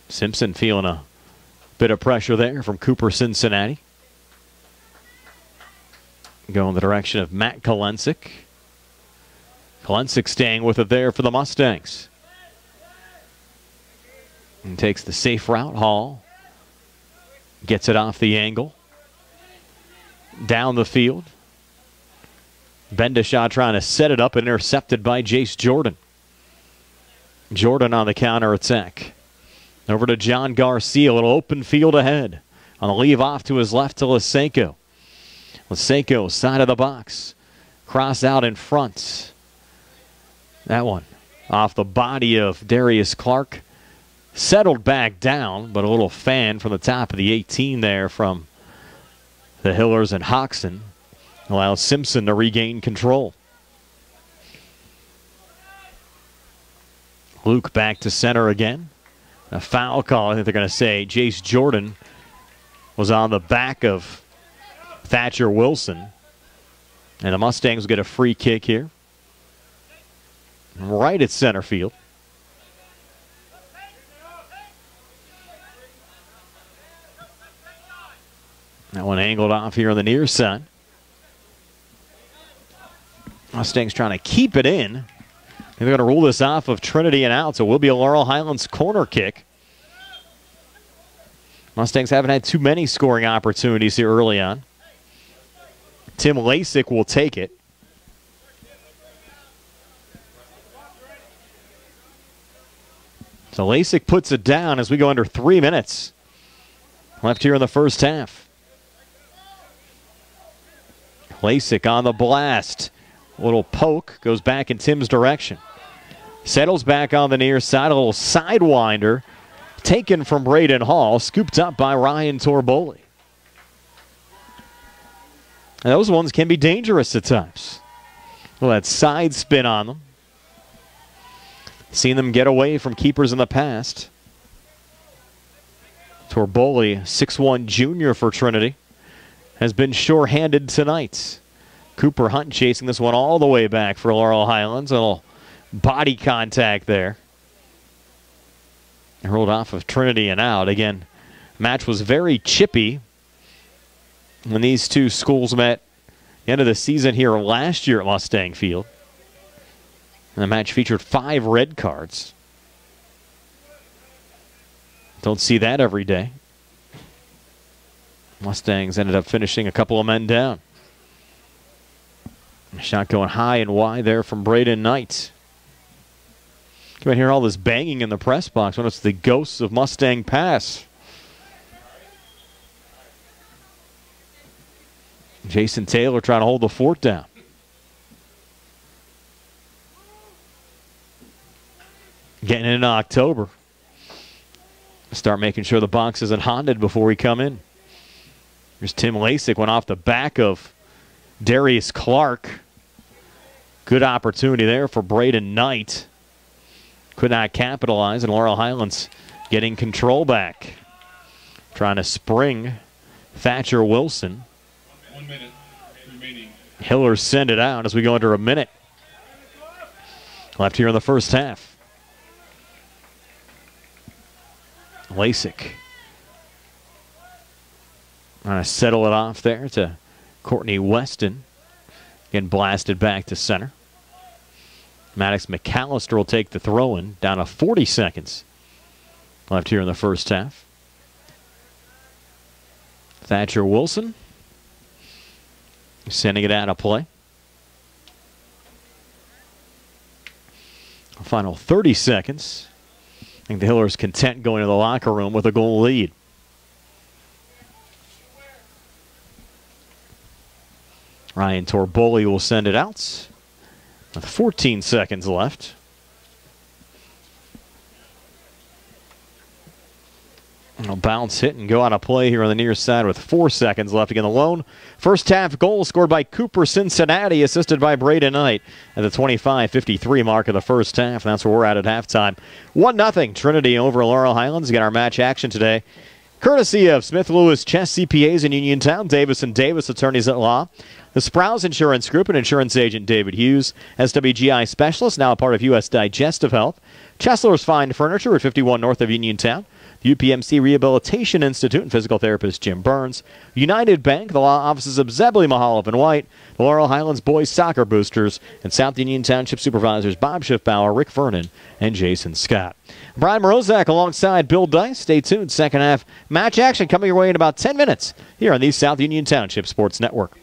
Simpson feeling a bit of pressure there from Cooper Cincinnati. Going the direction of Matt Kolensik. Kolensik staying with it there for the Mustangs. And takes the safe route. Hall gets it off the angle. Down the field. Bendishaw trying to set it up and intercepted by Jace Jordan. Jordan on the counter attack. Over to John Garcia. A little open field ahead. On the leave off to his left to Laseko. Laseko, side of the box. Cross out in front. That one off the body of Darius Clark. Settled back down, but a little fan from the top of the 18 there from the Hillers and Hoxton allows Simpson to regain control. Luke back to center again. A foul call, I think they're going to say. Jace Jordan was on the back of Thatcher Wilson. And the Mustangs get a free kick here. Right at center field. That one angled off here on the near side. Mustangs trying to keep it in. They're going to rule this off of Trinity and out, so it will be a Laurel Highlands corner kick. Mustangs haven't had too many scoring opportunities here early on. Tim Lasik will take it. So Lasik puts it down as we go under 3 minutes left here in the first half. Lasik on the blast. A little poke goes back in Tim's direction. Settles back on the near side. A little sidewinder taken from Braden Hall. Scooped up by Ryan Torboli. And those ones can be dangerous at times. Well, that side spin on them. Seen them get away from keepers in the past. Torboli, 6'1" junior for Trinity, has been sure-handed tonight. Cooper Hunt chasing this one all the way back for Laurel Highlands. A little body contact there. Rolled off of Trinity and out. Again, match was very chippy when these two schools met the end of the season here last year at Mustang Field. And the match featured 5 red cards. Don't see that every day. Mustangs ended up finishing a couple of men down. A shot going high and wide there from Braden Knight. You can hear all this banging in the press box when it's the ghosts of Mustang pass. Jason Taylor trying to hold the fort down. Getting in October. Start making sure the box isn't haunted before we come in. Here's Tim Lasik, went off the back of Darius Clark. Good opportunity there for Braden Knight. Could not capitalize, and Laurel Highlands getting control back. Trying to spring Thatcher Wilson. 1 minute remaining. Hillers send it out as we go under a minute left here in the first half. Lasik trying to settle it off there to Courtney Weston. Getting blasted back to center. Maddox McAllister will take the throw-in. Down to 40 seconds left here in the first half. Thatcher Wilson sending it out of play. Final 30 seconds. I think the Hillers content going to the locker room with a goal lead. Ryan Torboli will send it out with 14 seconds left. It'll bounce, hit, and go out of play here on the near side with 4 seconds left. Again, the lone first half goal scored by Cooper Cincinnati, assisted by Braden Knight at the 25:53 mark of the first half. And that's where we're at halftime. 1-0 Trinity over Laurel Highlands. Get our match action today, courtesy of Smith Lewis Chess CPAs in Uniontown, Davis & Davis Attorneys at Law, the Sprouse Insurance Group and insurance agent David Hughes, SWGI Specialist, now a part of U.S. Digestive Health, Chesler's Fine Furniture at 51 north of Uniontown, the UPMC Rehabilitation Institute and physical therapist Jim Burns, United Bank, the law offices of Zebley Mahaloff and White, the Laurel Highlands Boys Soccer Boosters, and South Union Township Supervisors Bob Schiffbauer, Rick Vernon, and Jason Scott. Brian Morozak alongside Bill Dice. Stay tuned. Second half match action coming your way in about 10 minutes here on the South Union Township Sports Network.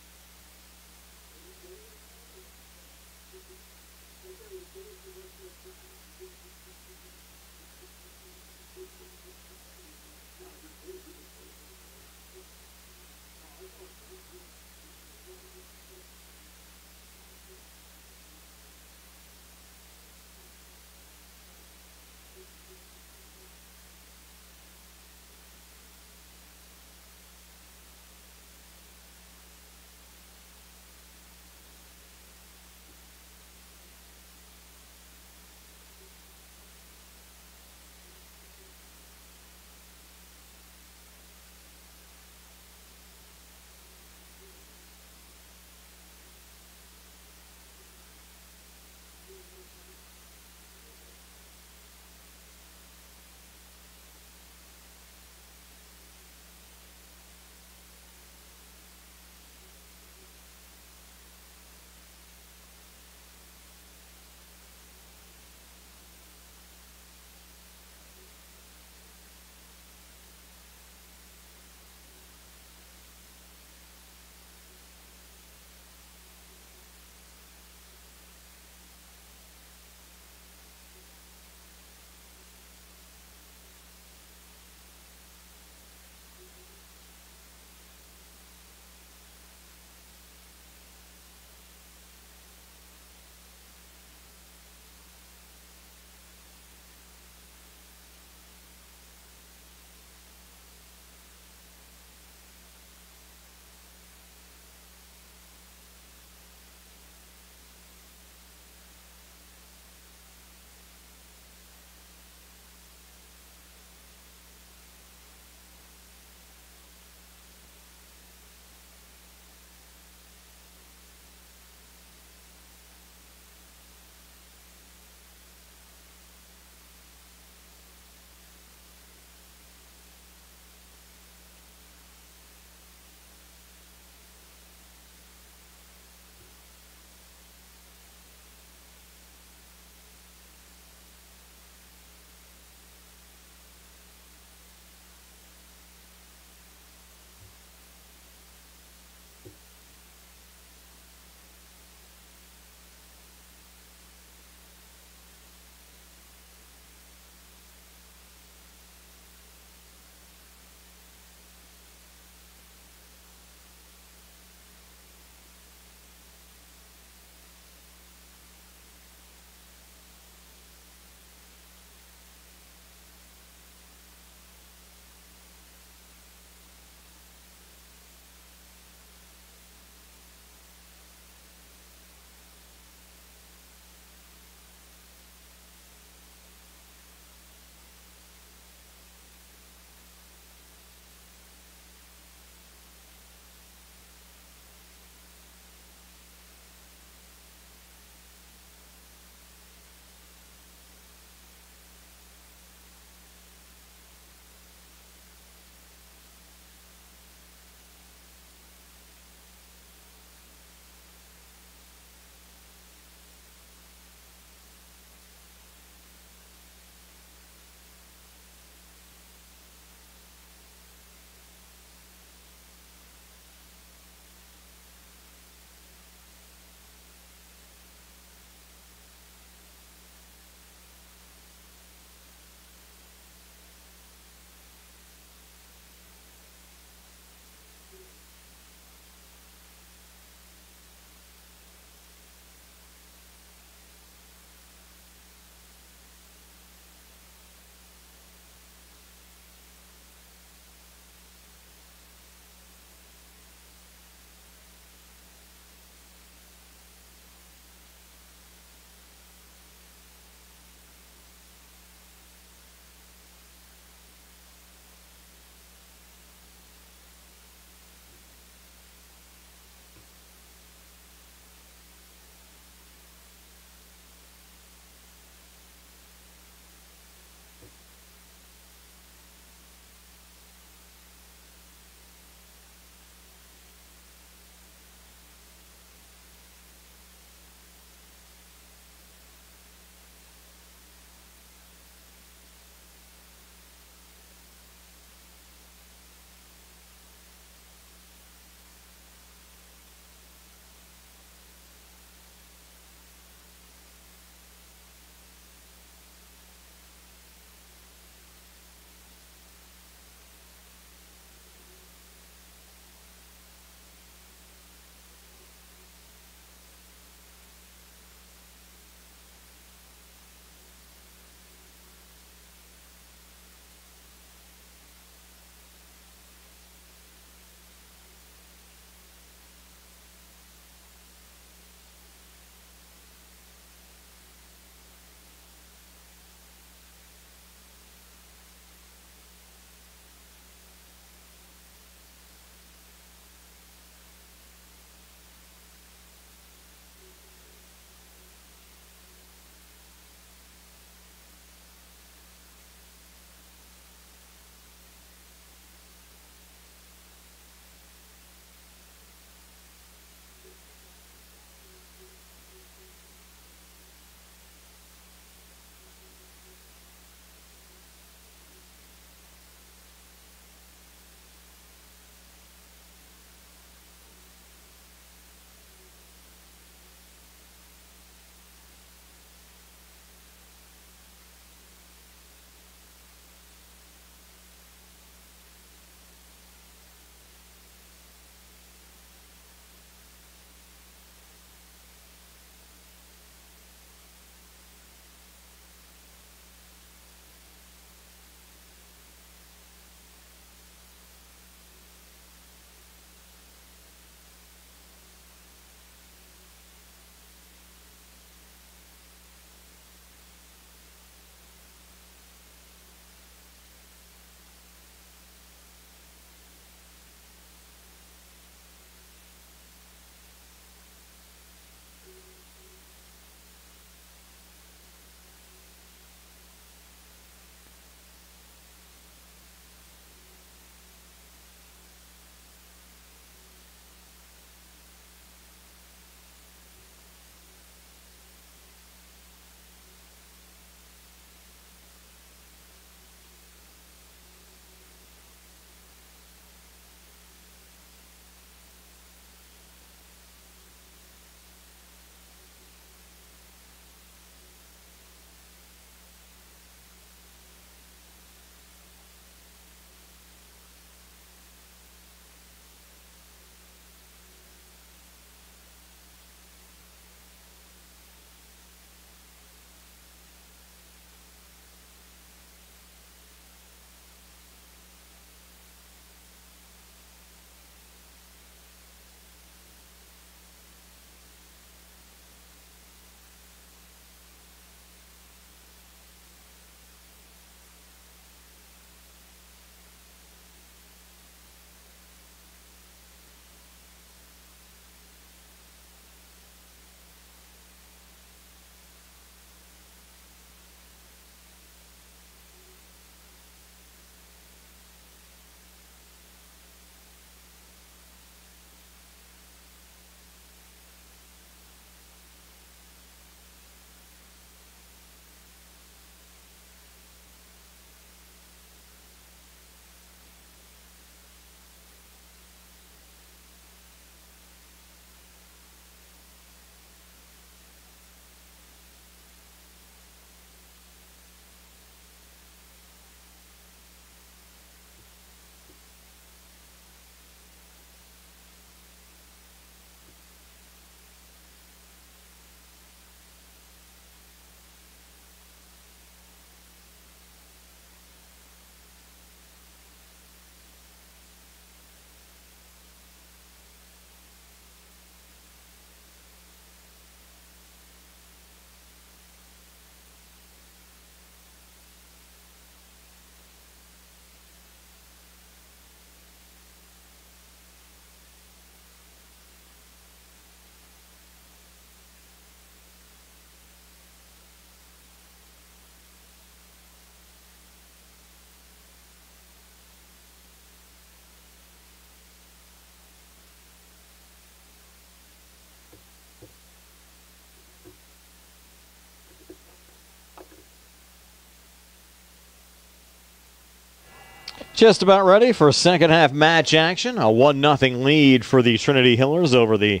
Just about ready for second half match action. A 1-0 lead for the Trinity Hillers over the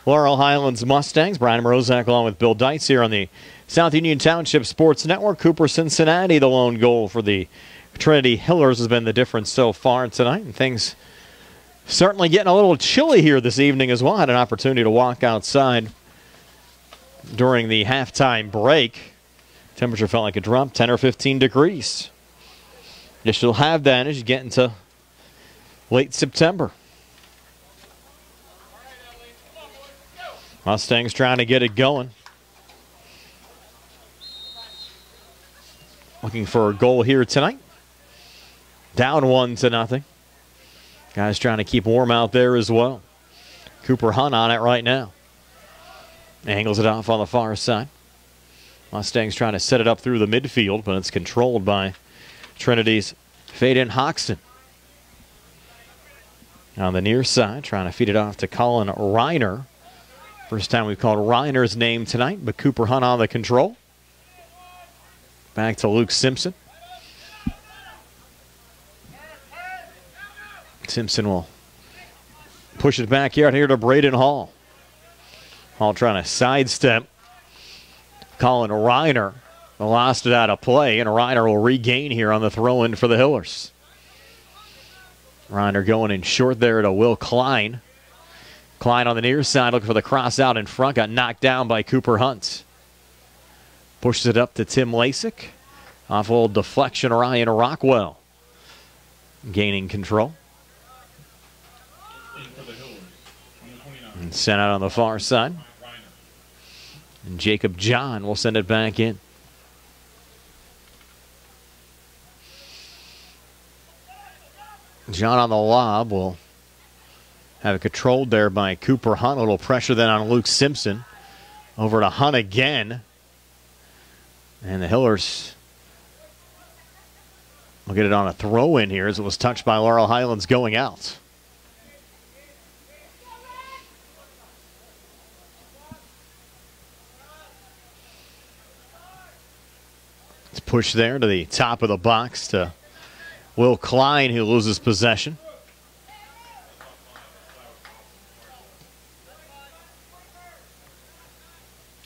Laurel Highlands Mustangs. Brian Morozak along with Bill Deitz here on the South Union Township Sports Network. Cooper Cincinnati, the lone goal for the Trinity Hillers, has been the difference so far tonight. And things certainly getting a little chilly here this evening as well. I had an opportunity to walk outside during the halftime break. Temperature felt like it dropped 10 or 15 degrees. Yes, you'll have that as you get into late September. Mustangs trying to get it going. Looking for a goal here tonight. Down 1-0. Guys trying to keep warm out there as well. Cooper Hunt on it right now. Angles it off on the far side. Mustangs trying to set it up through the midfield, but it's controlled by Trinity's Faden Hoxton. On the near side, trying to feed it off to Colin Reiner. First time we've called Reiner's name tonight, but Cooper Hunt on the control. Back to Luke Simpson. Simpson will push it back out here to Braden Hall. Hall trying to sidestep Colin Reiner. Lost it out of play, and Reiner will regain here on the throw-in for the Hillers. Reiner going in short there to Will Klein. Klein on the near side looking for the cross out in front. Got knocked down by Cooper Hunt. Pushes it up to Tim Lasik. Off a little deflection, Ryan Rockwell gaining control. And sent out on the far side. And Jacob John will send it back in. John on the lob will have it controlled there by Cooper Hunt. A little pressure then on Luke Simpson. Over to Hunt again. And the Hillers will get it on a throw-in here as it was touched by Laurel Highlands going out. It's pushed there to the top of the box to Will Klein, who loses possession.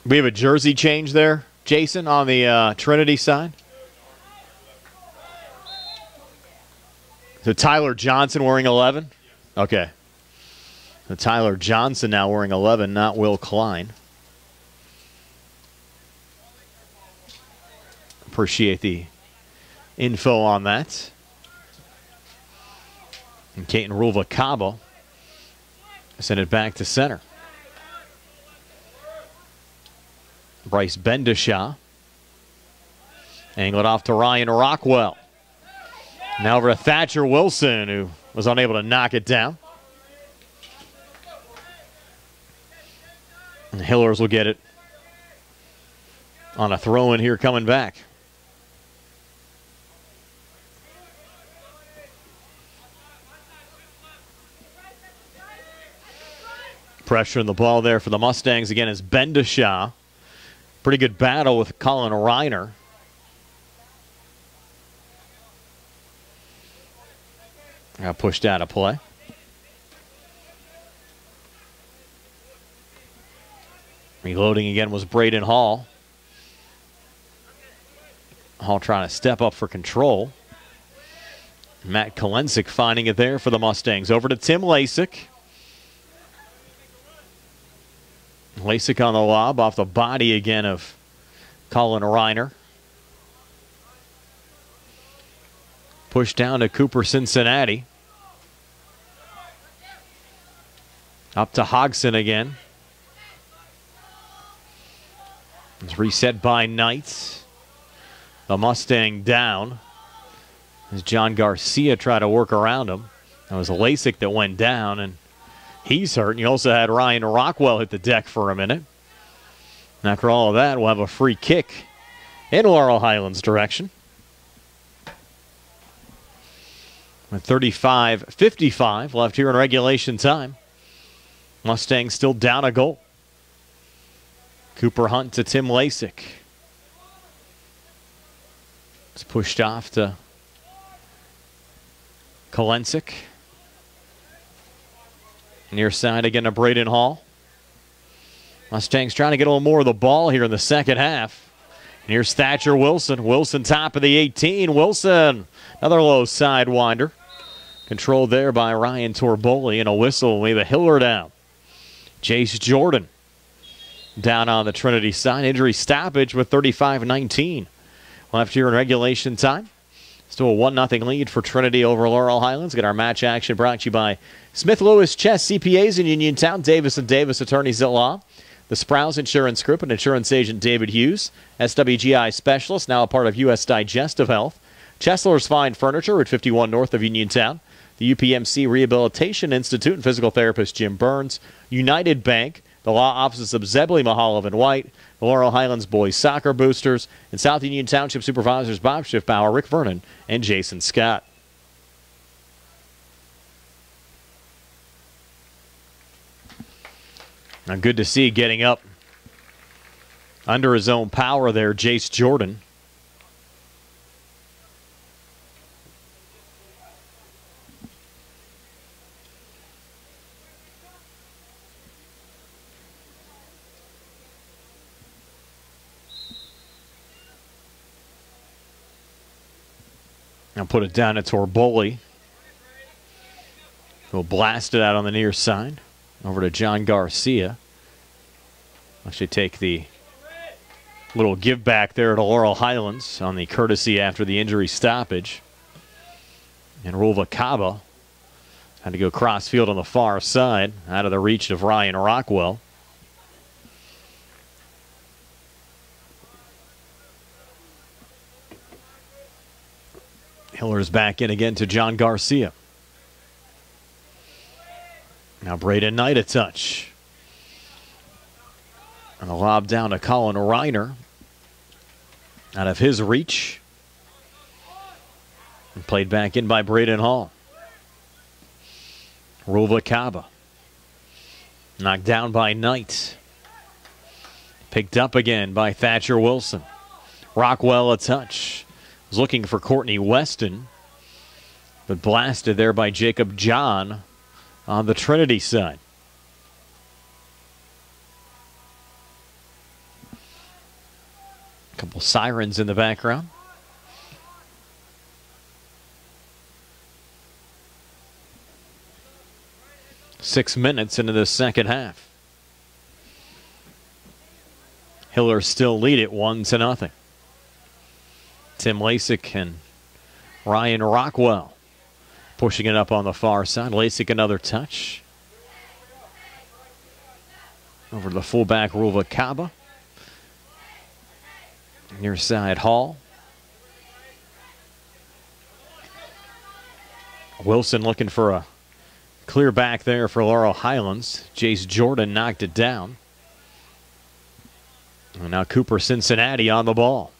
We have a jersey change there, Jason, on the Trinity side. So Tyler Johnson wearing 11? Okay. So Tyler Johnson now wearing 11, not Will Klein. Appreciate the info on that. And Caton Ruvalcaba send it back to center. Bryce Bendishaw. Angle it off to Ryan Rockwell. Now over to Thatcher Wilson, who was unable to knock it down. And the Hillers will get it on a throw-in here coming back. Pressure in the ball there for the Mustangs again is Bendishaw. Pretty good battle with Colin Reiner. Got pushed out of play. Reloading again was Braden Hall. Hall trying to step up for control. Matt Kolensik finding it there for the Mustangs. Over to Tim Lasik. Lasik on the lob off the body again of Colin Reiner. Pushed down to Cooper Cincinnati. Up to Hodgson again. It's reset by Knights. The Mustang down. As John Garcia tried to work around him. That was Lasik that went down, and he's hurt. And you also had Ryan Rockwell hit the deck for a minute. And after all of that, we'll have a free kick in Laurel Highlands' direction. With 35-55 left here in regulation time. Mustangs still down a goal. Cooper Hunt to Tim Lasik. It's pushed off to Kolensik. Near side again to Braden Hall. Mustangs trying to get a little more of the ball here in the second half. And here's Thatcher Wilson. Wilson top of the 18. Wilson, another low sidewinder. Controlled there by Ryan Torboli, and a whistle. We have a Hiller down. Jace Jordan down on the Trinity side. Injury stoppage with 35-19 left here in regulation time. Still a 1-0 lead for Trinity over Laurel Highlands. Get our match action brought to you by Smith Lewis Chess CPAs in Uniontown, Davis & Davis Attorneys at Law, the Sprouse Insurance Group and insurance agent David Hughes, SWGI Specialist, now a part of U.S. Digestive Health, Chesler's Fine Furniture, Route 51 north of Uniontown, the UPMC Rehabilitation Institute and physical therapist Jim Burns, United Bank, the law offices of Zebley, Mahaloff, and White, the Laurel Highlands Boys Soccer Boosters, and South Union Township Supervisors Bob Schiffbauer, Rick Vernon, and Jason Scott. Now good to see getting up under his own power there, Jace Jordan. Now put it down to Torboli. He'll blast it out on the near side. Over to John Garcia. Actually take the little give back there to Laurel Highlands on the courtesy after the injury stoppage. And Rulva Kaba had to go cross field on the far side, out of the reach of Ryan Rockwell. Hiller's back in again to John Garcia. Now Braden Knight a touch. And the lob down to Colin Reiner. Out of his reach. And played back in by Braden Hall. Rulva Kaba. Knocked down by Knight. Picked up again by Thatcher Wilson. Rockwell a touch. Was looking for Courtney Weston. But blasted there by Jacob John on the Trinity side. A couple sirens in the background. Six minutes into the second half. Hiller still lead it 1-0. Tim Lasik and Ryan Rockwell pushing it up on the far side. Lasik another touch. Over to the fullback, Rulva Kaba. Near side, Hall. Wilson looking for a clear back there for Laurel Highlands. Jace Jordan knocked it down. And now Cooper Cincinnati on the ball.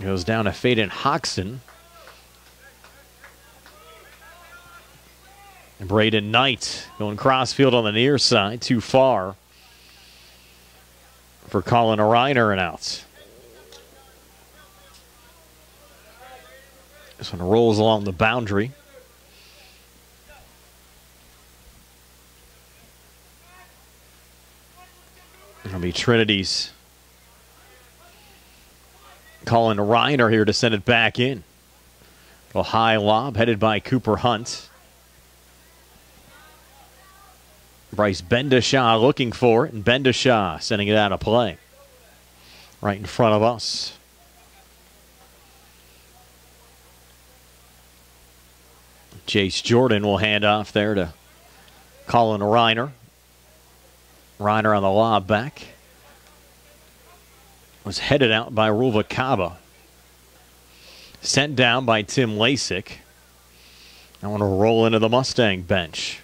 Goes down to Faden Hoxton. And Braden Knight going crossfield on the near side. Too far for Colin Reiner and out. This one rolls along the boundary. It'll be Trinity's Colin Reiner here to send it back in. A high lob headed by Cooper Hunt. Bryce Bendishaw looking for it, and Bendishaw sending it out of play. Right in front of us. Jace Jordan will hand off there to Colin Reiner. Reiner on the lob back. Was headed out by Rulva Kaba. Sent down by Tim Lasik. I want to roll into the Mustang bench.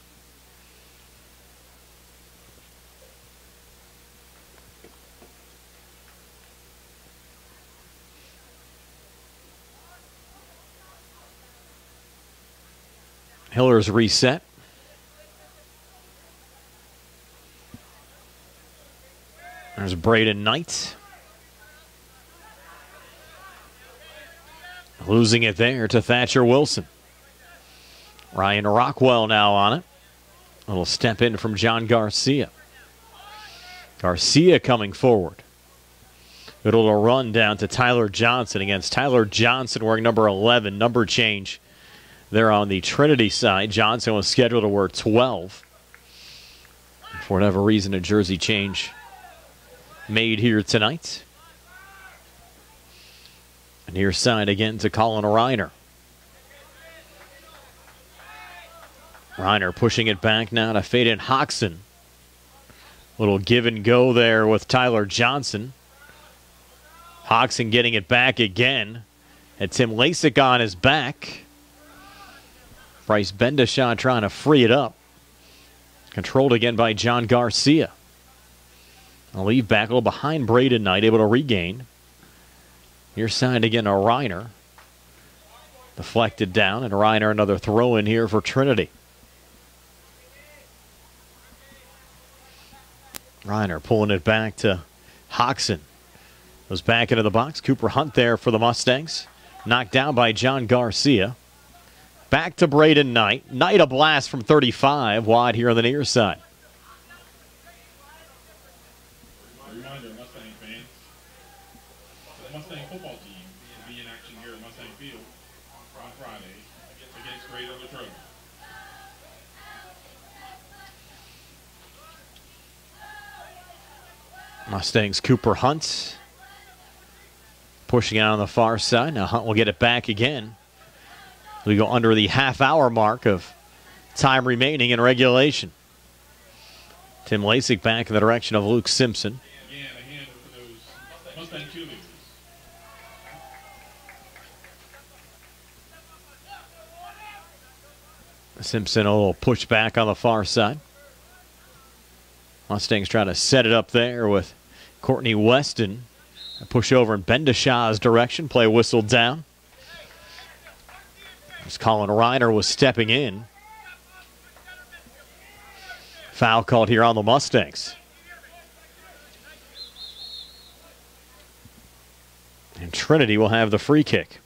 Hiller's reset. There's Braden Knight. Losing it there to Thatcher Wilson. Ryan Rockwell now on it. A little step in from John Garcia. Garcia coming forward. Good little run down to Tyler Johnson against Tyler Johnson wearing number 11. Number change there on the Trinity side. Johnson was scheduled to wear 12. For whatever reason, a jersey change made here tonight. Near side again to Colin Reiner. Reiner pushing it back now to Faden Hoxson. Little give and go there with Tyler Johnson. Hoxson getting it back again. And Tim Lasik on his back. Bryce Bendishaw trying to free it up. Controlled again by John Garcia. A leave back a little behind Braden Knight, able to regain. Near side again to Reiner. Deflected down, and Reiner another throw in here for Trinity. Reiner pulling it back to Hoxson. Goes back into the box. Cooper Hunt there for the Mustangs. Knocked down by John Garcia. Back to Braden Knight. Knight a blast from 35, wide here on the near side. Reminder, Mustang fans, the Mustang football team will be in action here at Mustang Field on Friday against Great Latrobe. Mustangs Cooper Hunt pushing out on the far side. Now Hunt will get it back again. We go under the half-hour mark of time remaining in regulation. Tim Lasik back in the direction of Luke Simpson. Again, a hand for those Mustang cheerleaders. Simpson a little push back on the far side. Mustangs trying to set it up there with Courtney Weston. A push over in Bendishaw's direction. Play whistled down. As Colin Reiner was stepping in. Foul called here on the Mustangs. And Trinity will have the free kick.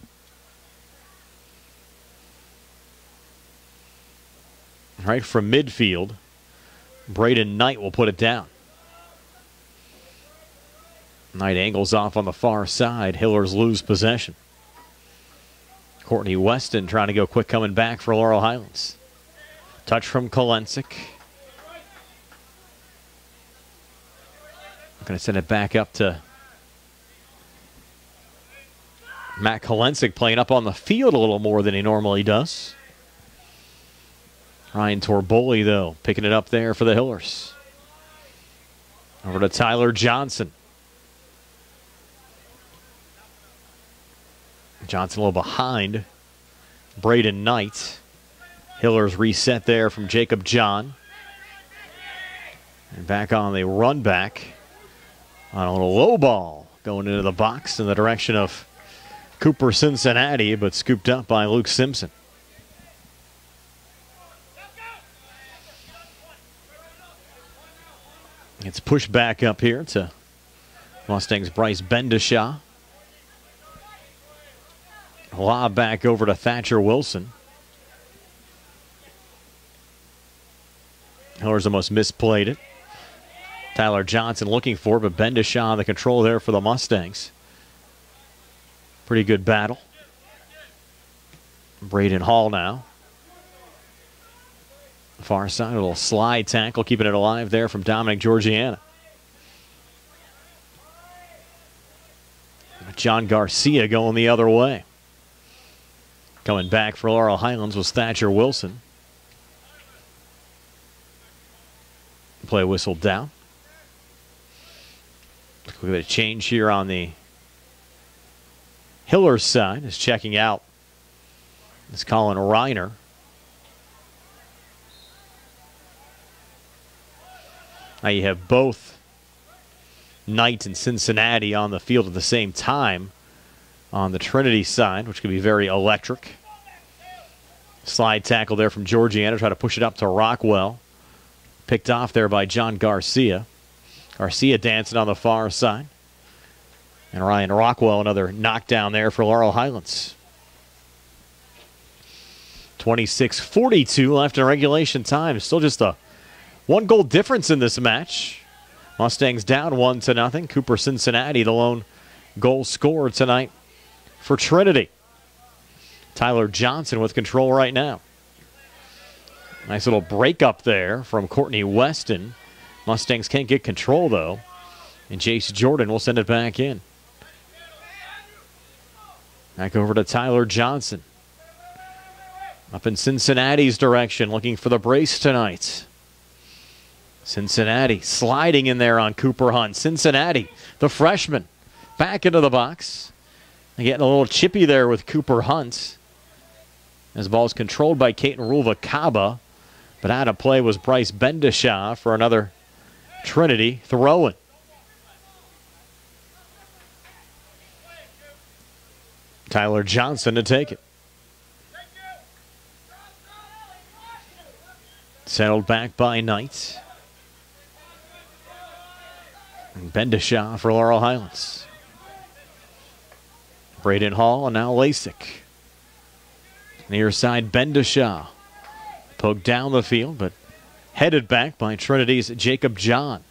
Right from midfield, Braden Knight will put it down. Knight angles off on the far side. Hillers lose possession. Courtney Weston trying to go quick coming back for Laurel Highlands. Touch from Kolensik. Going to send it back up to Matt Kolensik, playing up on the field a little more than he normally does. Ryan Torboli, though, picking it up there for the Hillers. Over to Tyler Johnson. Johnson a little behind Braden Knight. Hillers reset there from Jacob John. And back on the run back on a little low ball going into the box in the direction of Cooper Cincinnati, but scooped up by Luke Simpson. It's pushed back up here to Mustangs' Bryce Bendishaw. Lob back over to Thatcher Wilson. Hillers almost misplayed it. Tyler Johnson looking for it, but Bendishaw on the control there for the Mustangs. Pretty good battle. Braden Hall now. Far side, a little slide tackle, keeping it alive there from Dominic Georgiana. John Garcia going the other way. Coming back for Laurel Highlands was Thatcher Wilson. Play whistled down. Look at a change here on the Hillers side. Is checking out. It's Colin Reiner. Now you have both Knight and Cincinnati on the field at the same time on the Trinity side, which could be very electric. Slide tackle there from Georgiana, try to push it up to Rockwell. Picked off there by John Garcia. Garcia dancing on the far side. And Ryan Rockwell, another knockdown there for Laurel Highlands. 26:42 left in regulation time. Still just a 1-goal difference in this match. Mustangs down 1-0. Cooper Cincinnati, the lone goal scorer tonight for Trinity. Tyler Johnson with control right now. Nice little break up there from Courtney Weston. Mustangs can't get control, though. And Jace Jordan will send it back in. Back over to Tyler Johnson. Up in Cincinnati's direction, looking for the brace tonight. Cincinnati sliding in there on Cooper Hunt. Cincinnati, the freshman, back into the box. They're getting a little chippy there with Cooper Hunt. As the ball is controlled by Kaiten Ruvalcaba. But out of play was Bryce Bendishaw for another Trinity throw-in. Tyler Johnson to take it. Settled back by Knight. And Bendishaw for Laurel Highlands. Braden Hall and now Lasik. Near side Bendishaw. Poked down the field, but headed back by Trinity's Jacob John.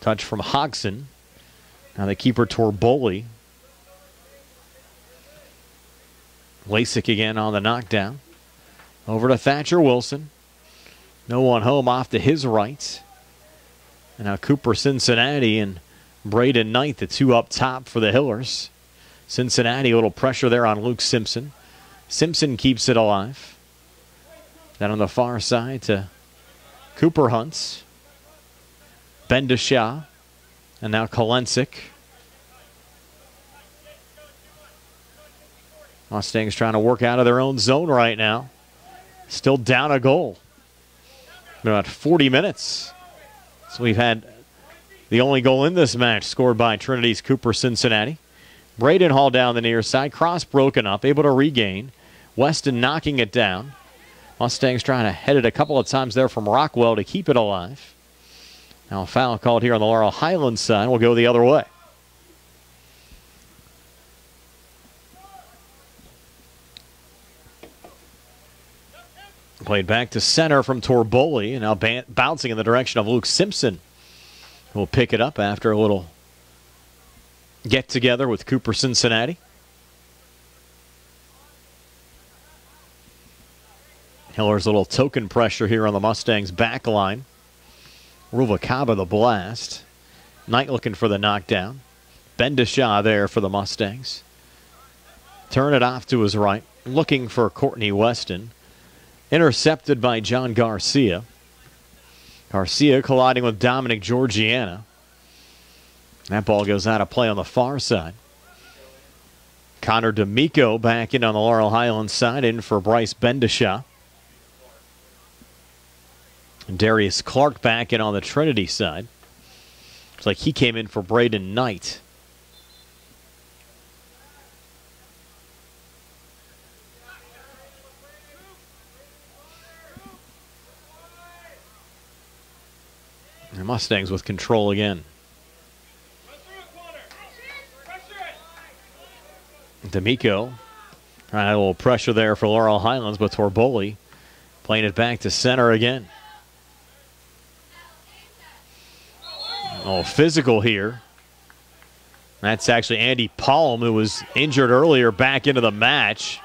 Touch from Hodgson. Now the keeper Torboli. Lasik again on the knockdown. Over to Thatcher Wilson. No one home off to his right. And now Cooper Cincinnati and Braden Knight, the two up top for the Hillers. Cincinnati, a little pressure there on Luke Simpson. Simpson keeps it alive. Then on the far side to Cooper Hunt. Bendishaw. And now Kolensik. Mustangs trying to work out of their own zone right now. Still down a goal. About 40 minutes. So we've had the only goal in this match scored by Trinity's Cooper Cincinnati. Braden Hall down the near side. Cross broken up. Able to regain. Weston knocking it down. Mustangs trying to head it a couple of times there from Rockwell to keep it alive. Now a foul called here on the Laurel Highlands side. Will go the other way. Played back to center from Torboli, and now bouncing in the direction of Luke Simpson. We'll pick it up after a little get together with Cooper Cincinnati. Hiller's a little token pressure here on the Mustangs' back line. Ruvalcaba the blast. Knight looking for the knockdown. Bendishaw there for the Mustangs. Turn it off to his right. Looking for Courtney Weston. Intercepted by John Garcia. Garcia colliding with Dominic Georgiana. That ball goes out of play on the far side. Connor D'Amico back in on the Laurel Highlands side, in for Bryce Bendishaw. And Darius Clark back in on the Trinity side. Looks like he came in for Braden Knight. The Mustangs with control again. D'Amico trying a little pressure there for Laurel Highlands, but Torboli playing it back to center again. Oh, physical here. That's actually Andy Palm, who was injured earlier, back into the match.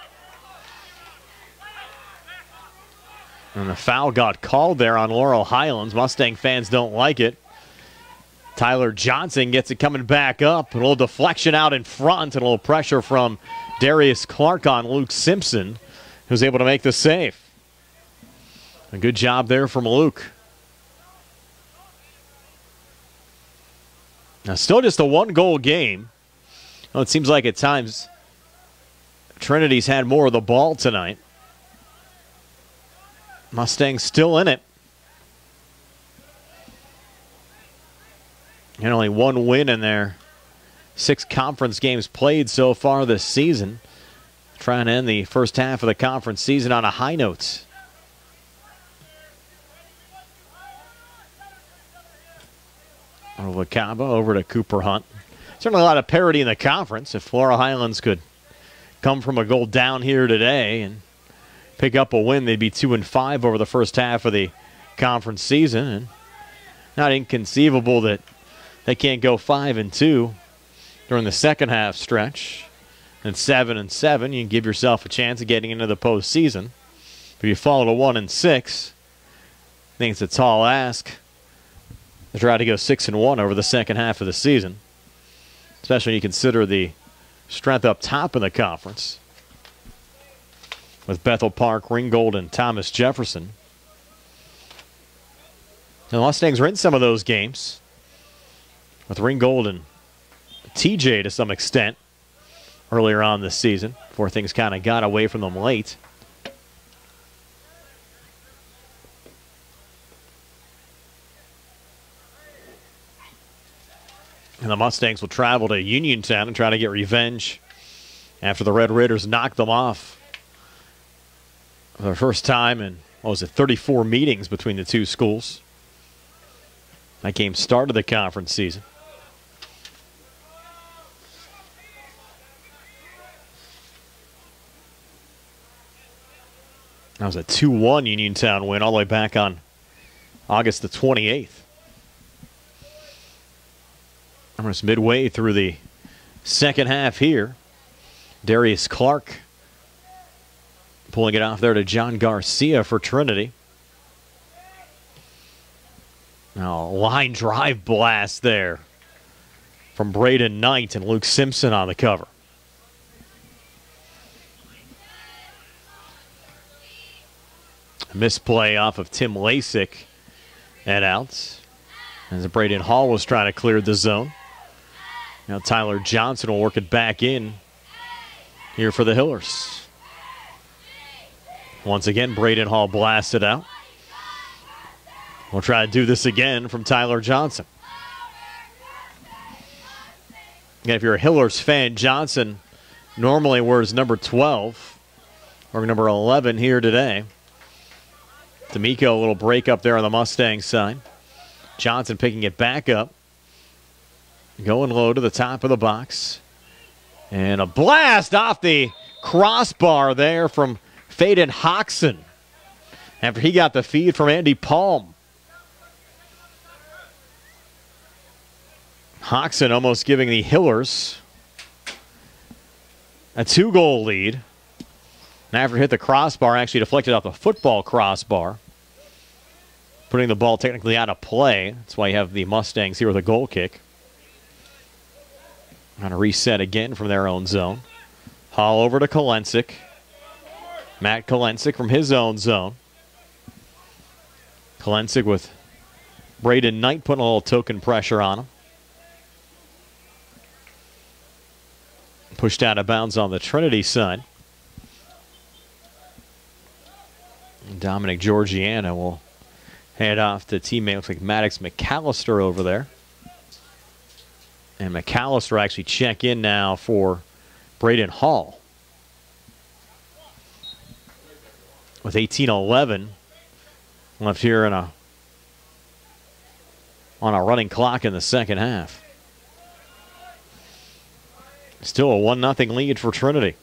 And the foul got called there on Laurel Highlands. Mustang fans don't like it. Tyler Johnson gets it coming back up. A little deflection out in front and a little pressure from Darius Clark on Luke Simpson, who's able to make the save. A good job there from Luke. Now still just a one-goal game. Well, it seems like at times Trinity's had more of the ball tonight. Mustangs still in it. And only one win in their 6 conference games played so far this season. Trying to end the first half of the conference season on a high note. Ruvalcaba over to Cooper Hunt. Certainly a lot of parity in the conference. If Laurel Highlands could come from a goal down here today and pick up a win, they'd be 2-5 over the first half of the conference season. And not inconceivable that they can't go 5-2 during the second half stretch. And 7-7, you can give yourself a chance of getting into the postseason. If you fall to 1-6, I think it's a tall ask to try to go 6-1 over the second half of the season, especially when you consider the strength up top in the conference with Bethel Park, Ringgold, and Thomas Jefferson. And the Mustangs are in some of those games with Ringgold and TJ to some extent earlier on this season before things kind of got away from them late. And the Mustangs will travel to Uniontown and try to get revenge after the Red Raiders knocked them off for the first time in, 34 meetings between the two schools. That game started the conference season. That was a 2-1 Uniontown win all the way back on August the 28th. Almost midway through the second half here. Darius Clark pulling it off there to John Garcia for Trinity. Now, line drive blast there from Braden Knight and Luke Simpson on the cover. A misplay off of Tim Lasik and out as Braden Hall was trying to clear the zone. Now Tyler Johnson will work it back in here for the Hillers. Once again, Braden Hall blasted out. We'll try to do this again from Tyler Johnson. Again, if you're a Hillers fan, Johnson normally wears number 12 or number 11 here today. D'Amico, a little break up there on the Mustang side. Johnson picking it back up. Going low to the top of the box. And a blast off the crossbar there from Faden Hoxson after he got the feed from Andy Palm. Hoxson almost giving the Hillers a 2-goal lead. And after it hit the crossbar, actually deflected off the football crossbar, putting the ball technically out of play. That's why you have the Mustangs here with a goal kick. On a reset again from their own zone. Hall over to Kolensik. Matt Kolensik from his own zone. Kolensik with Braden Knight putting a little token pressure on him. Pushed out of bounds on the Trinity side. And Dominic Georgiana will head off to teammate, looks like Maddox McAllister over there. And McAllister actually check in now for Braden Hall. With 18:11 left here on a running clock in the second half. Still a 1-0 lead for Trinity.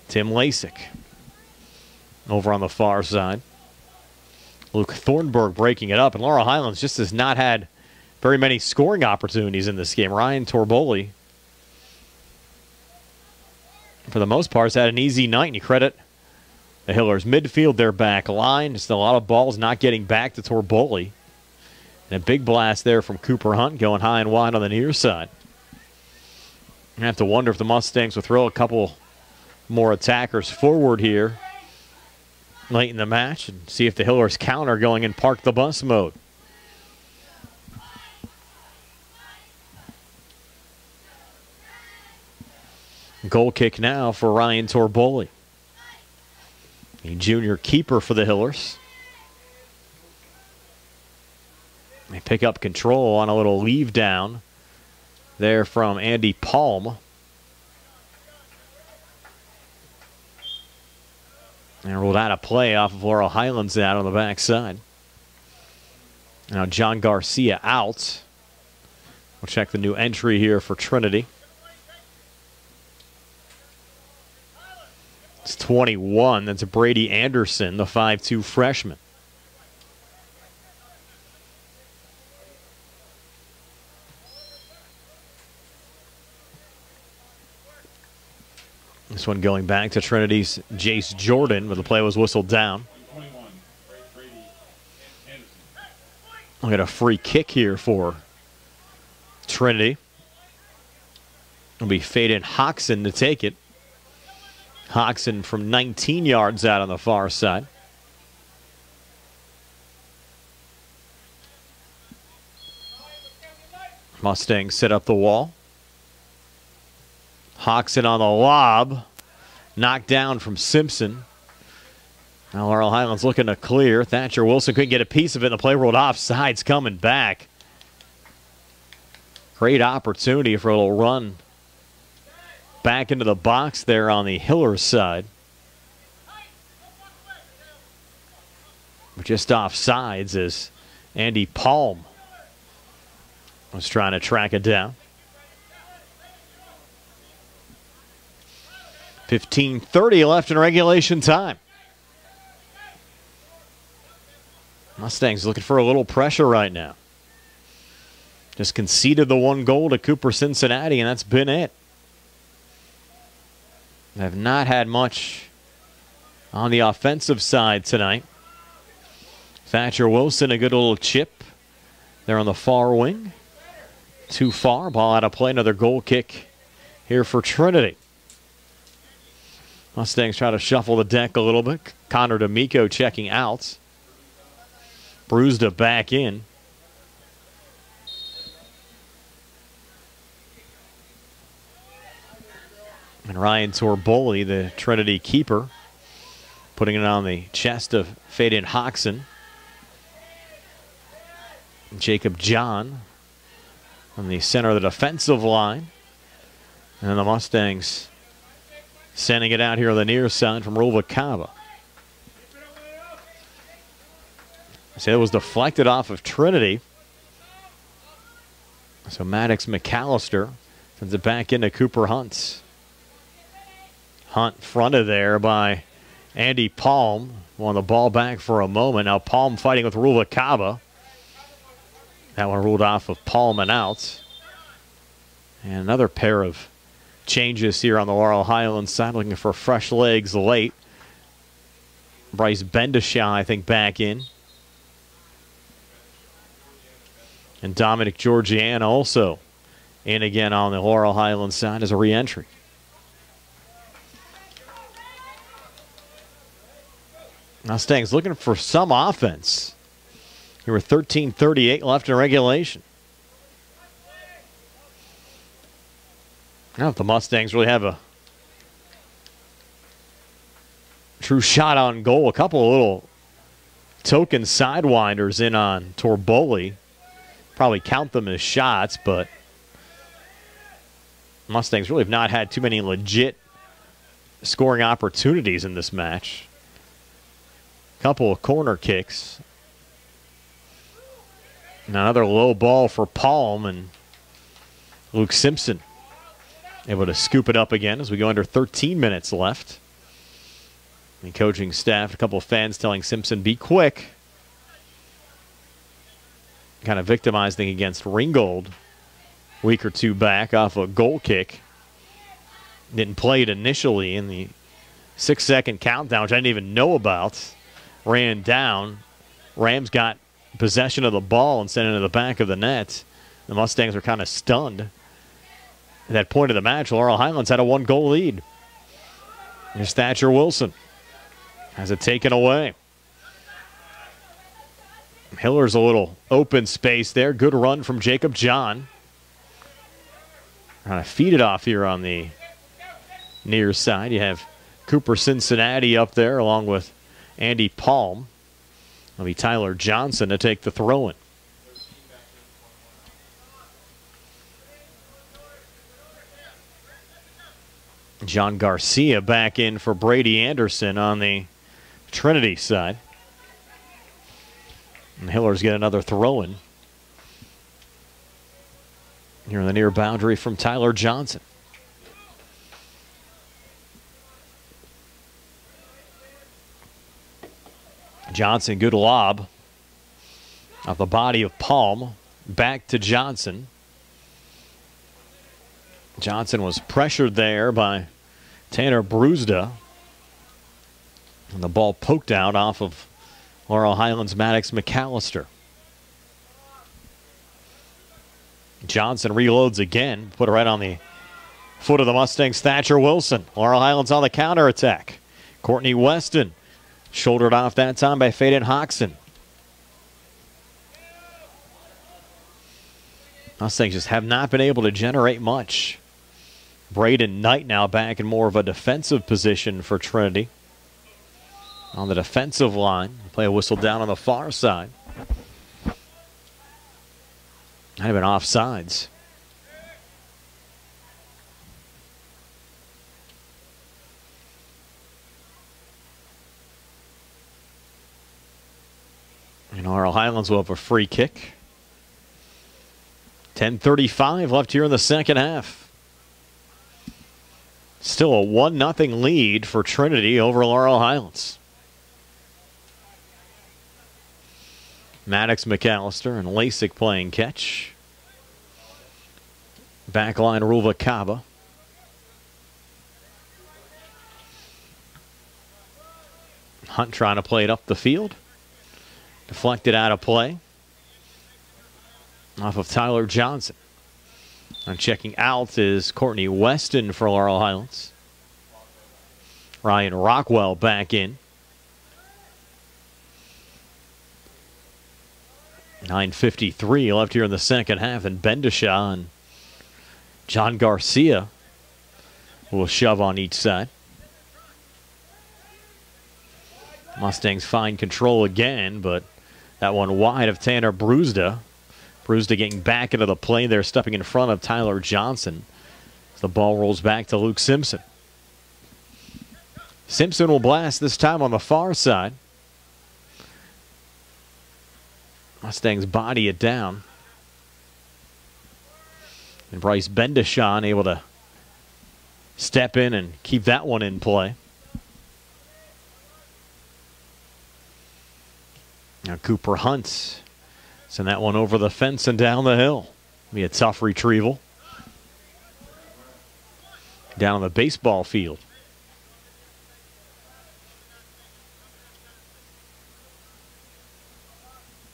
Tim Lasik over on the far side. Luke Thornburg breaking it up. And Laurel Highlands just has not had very many scoring opportunities in this game. Ryan Torboli, for the most part, has had an easy night. And you credit the Hillers midfield, their back line. Just a lot of balls not getting back to Torboli. And a big blast there from Cooper Hunt going high and wide on the near side. I have to wonder if the Mustangs will throw a couple more attackers forward here late in the match and see if the Hillers counter going in park the bus mode. Goal kick now for Ryan Torboli, a junior keeper for the Hillers. They pick up control on a little leave down there from Andy Palm. And ruled out of play off of Laurel Highlands out on the backside. Now John Garcia out. We'll check the new entry here for Trinity. It's 21. That's Brady Anderson, the 5'2 freshman. This one going back to Trinity's Jace Jordan, but the play was whistled down. We'll get a free kick here for Trinity. It'll be Faden Hoxson to take it. Hoxson from 19 yards out on the far side. Mustangs set up the wall. Hoxson on the lob. Knocked down from Simpson. Now Laurel Highlands looking to clear. Thatcher Wilson couldn't get a piece of it, and the play rolled off. Side's coming back. Great opportunity for a little run back into the box there on the Hillers side. But just off sides as Andy Palm was trying to track it down. 15:30 left in regulation time. Mustangs looking for a little pressure right now. Just conceded the 1 goal to Cooper Cincinnati, and that's been it. They have not had much on the offensive side tonight. Thatcher Wilson, a good little chip there on the far wing. Too far, ball out of play, another goal kick here for Trinity. Mustangs try to shuffle the deck a little bit. Connor D'Amico checking out. Bruised it back in. And Ryan Torboli, the Trinity keeper, putting it on the chest of Faden Hoxson. Jacob John on the center of the defensive line. And then the Mustangs sending it out here on the near side from Ruvalcaba. So it was deflected off of Trinity. So Maddox McAllister sends it back into Cooper Hunt. Hunt fronted there by Andy Palm. Won the ball back for a moment. Now Palm fighting with Ruvalcaba. That one ruled off of Palm and out. And another pair of changes here on the Laurel Highlands side, looking for fresh legs late. Bryce Bendishaw, I think, back in. And Dominic Georgian also in again on the Laurel Highlands side as a re-entry. Mustangs looking for some offense. Here were 13:38 left in regulation. Now if the Mustangs really have a true shot on goal, a couple of little token sidewinders in on Torboli. Probably count them as shots, but Mustangs really have not had too many legit scoring opportunities in this match. Couple of corner kicks. And another low ball for Palm, and Luke Simpson able to scoop it up again as we go under 13 minutes left. The coaching staff, a couple of fans telling Simpson, be quick. Kind of victimizing against Ringgold a week or two back off a goal kick. Didn't play it initially in the 6-second countdown, which I didn't even know about. Ran down. Rams got possession of the ball and sent it into the back of the net. The Mustangs were kind of stunned. At that point of the match, Laurel Highlands had a 1-goal lead. Here's Thatcher Wilson. Has it taken away. Hiller's a little open space there. Good run from Jacob John. Trying to feed it off here on the near side. You have Cooper Cincinnati up there along with Andy Palm. It'll be Tyler Johnson to take the throw-in. John Garcia back in for Brady Anderson on the Trinity side. And Hillers get another throw-in. Here on the near boundary from Tyler Johnson. Johnson, good lob off the body of Palm. Back to Johnson. Johnson was pressured there by Tanner Brusda. And the ball poked out off of Laurel Highlands' Maddox McAllister. Johnson reloads again. Put it right on the foot of the Mustangs' Thatcher Wilson. Laurel Highlands on the counterattack. Courtney Weston shouldered off that time by Faden Hoxson. Mustangs just have not been able to generate much. Braden Knight now back in more of a defensive position for Trinity. On the defensive line. Play a whistle down on the far side. Might have been offsides. And Laurel Highlands will have a free kick. 10:35 left here in the second half. Still a 1-0 lead for Trinity over Laurel Highlands. Maddox McAllister and Lasik playing catch. Backline Ruva Kaba. Hunt trying to play it up the field. Deflected out of play. Off of Tyler Johnson. And checking out is Courtney Weston for Laurel Highlands. Ryan Rockwell back in. 9:53 left here in the second half, and Bendishaw and John Garcia will shove on each side. Mustangs find control again, but that one wide of Tanner Brusda. Brusda getting back into the play there, stepping in front of Tyler Johnson. As the ball rolls back to Luke Simpson. Simpson will blast this time on the far side. Mustangs body it down. And Bryce Bendishaw able to step in and keep that one in play. Now Cooper Hunt send that one over the fence and down the hill. Be a tough retrieval. Down on the baseball field.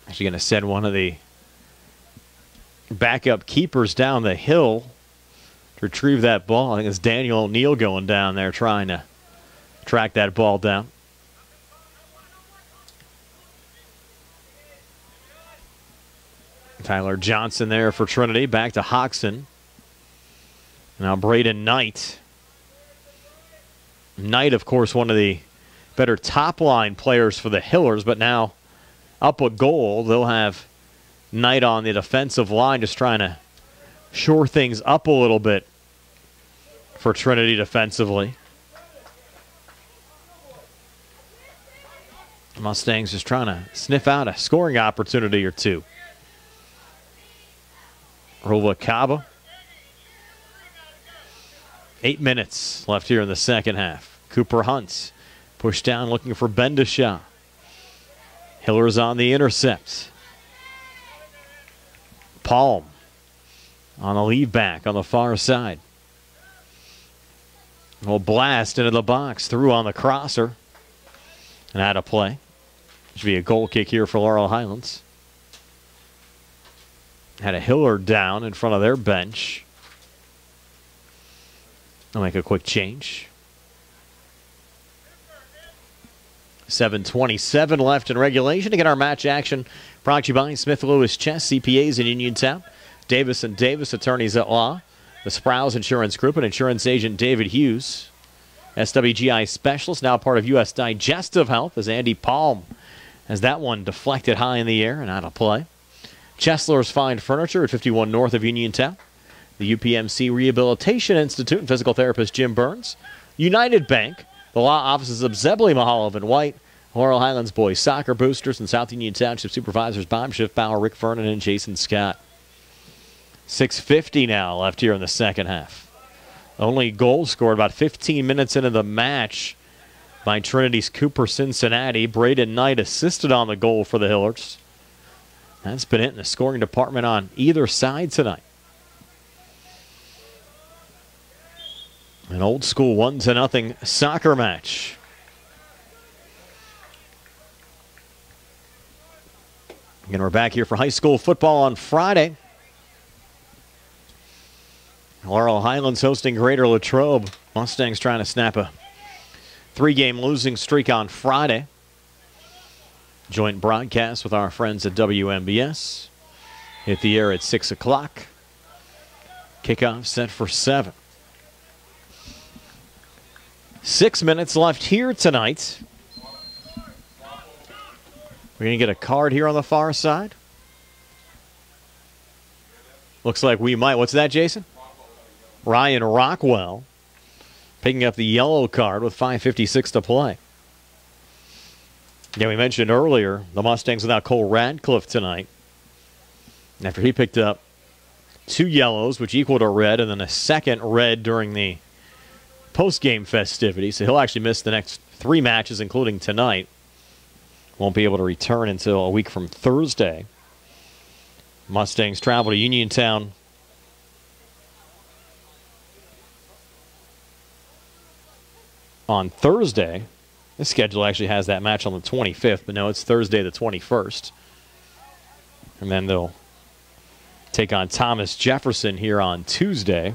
Actually going to send one of the backup keepers down the hill to retrieve that ball. I think it's Daniel O'Neill going down there trying to track that ball down. Tyler Johnson there for Trinity. Back to Hoxson. Now Braden Knight. Knight, of course, one of the better top-line players for the Hillers, but now up a goal. They'll have Knight on the defensive line just trying to shore things up a little bit for Trinity defensively. Mustangs just trying to sniff out a scoring opportunity or two. Ruva Kaba. 8 minutes left here in the second half. Cooper Hunt pushed down looking for Bendishaw. Hillers on the intercept. Palm on the lead back on the far side. Will blast into the box, through on the crosser. And out of play. Should be a goal kick here for Laurel Highlands. Had a Hiller down in front of their bench. I'll make a quick change. 7:27 left in regulation. To get our match action brought to you by Smith Lewis Chess, CPAs in Uniontown. Davis & Davis, attorneys at law. The Sprouse Insurance Group and insurance agent David Hughes. SWGI specialist, now part of U.S. Digestive Health, as Andy Palm has that one deflected high in the air and out of play. Chesler's Fine Furniture at 51 north of Uniontown. The UPMC Rehabilitation Institute and physical therapist Jim Burns. United Bank. The law offices of Zebley, Mahaloff, and White. Laurel Highlands boys soccer boosters and South Union Township supervisors Bob Schiffbauer, Rick Vernon, and Jason Scott. 6:50 now left here in the second half. Only goal scored about 15 minutes into the match by Trinity's Cooper Cincinnati. Braden Knight assisted on the goal for the Hillers. That's been it in the scoring department on either side tonight. An old school 1-0 soccer match. Again, we're back here for high school football on Friday. Laurel Highlands hosting Greater Latrobe. Mustangs trying to snap a 3-game losing streak on Friday. Joint broadcast with our friends at WMBS. Hit the air at 6 o'clock. Kickoff set for 7. 6 minutes left here tonight. We're going to get a card here on the far side. Looks like we might. What's that, Jason? Ryan Rockwell picking up the yellow card with 5:56 to play. Yeah, we mentioned earlier the Mustangs without Cole Radcliffe tonight. After he picked up 2 yellows, which equaled a red, and then a second red during the post-game festivities. So he'll actually miss the next 3 matches, including tonight. Won't be able to return until a week from Thursday. Mustangs travel to Uniontown on Thursday. The schedule actually has that match on the 25th, but no, it's Thursday the 21st. And then they'll take on Thomas Jefferson here on Tuesday.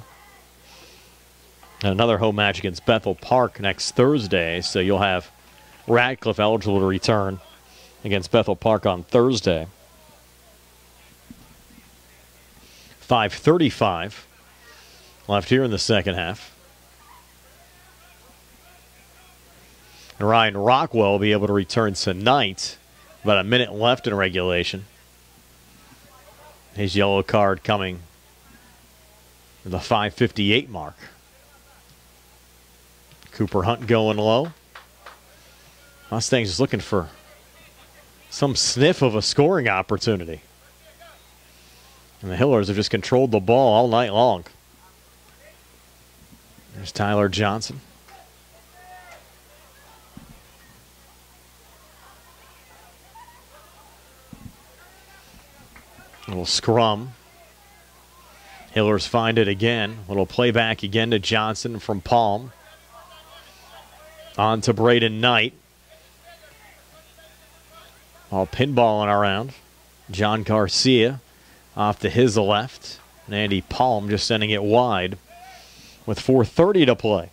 And another home match against Bethel Park next Thursday, so you'll have Radcliffe eligible to return against Bethel Park on Thursday. 5:35 left here in the second half. And Ryan Rockwell will be able to return tonight. About a minute left in regulation. His yellow card coming at the 5:58 mark. Cooper Hunt going low. Mustangs is looking for some sniff of a scoring opportunity. And the Hillers have just controlled the ball all night long. There's Tyler Johnson. Little scrum. Hillers find it again. Little playback again to Johnson from Palm. On to Braden Knight. All pinballing around. John Garcia off to his left. And Andy Palm just sending it wide with 4:30 to play.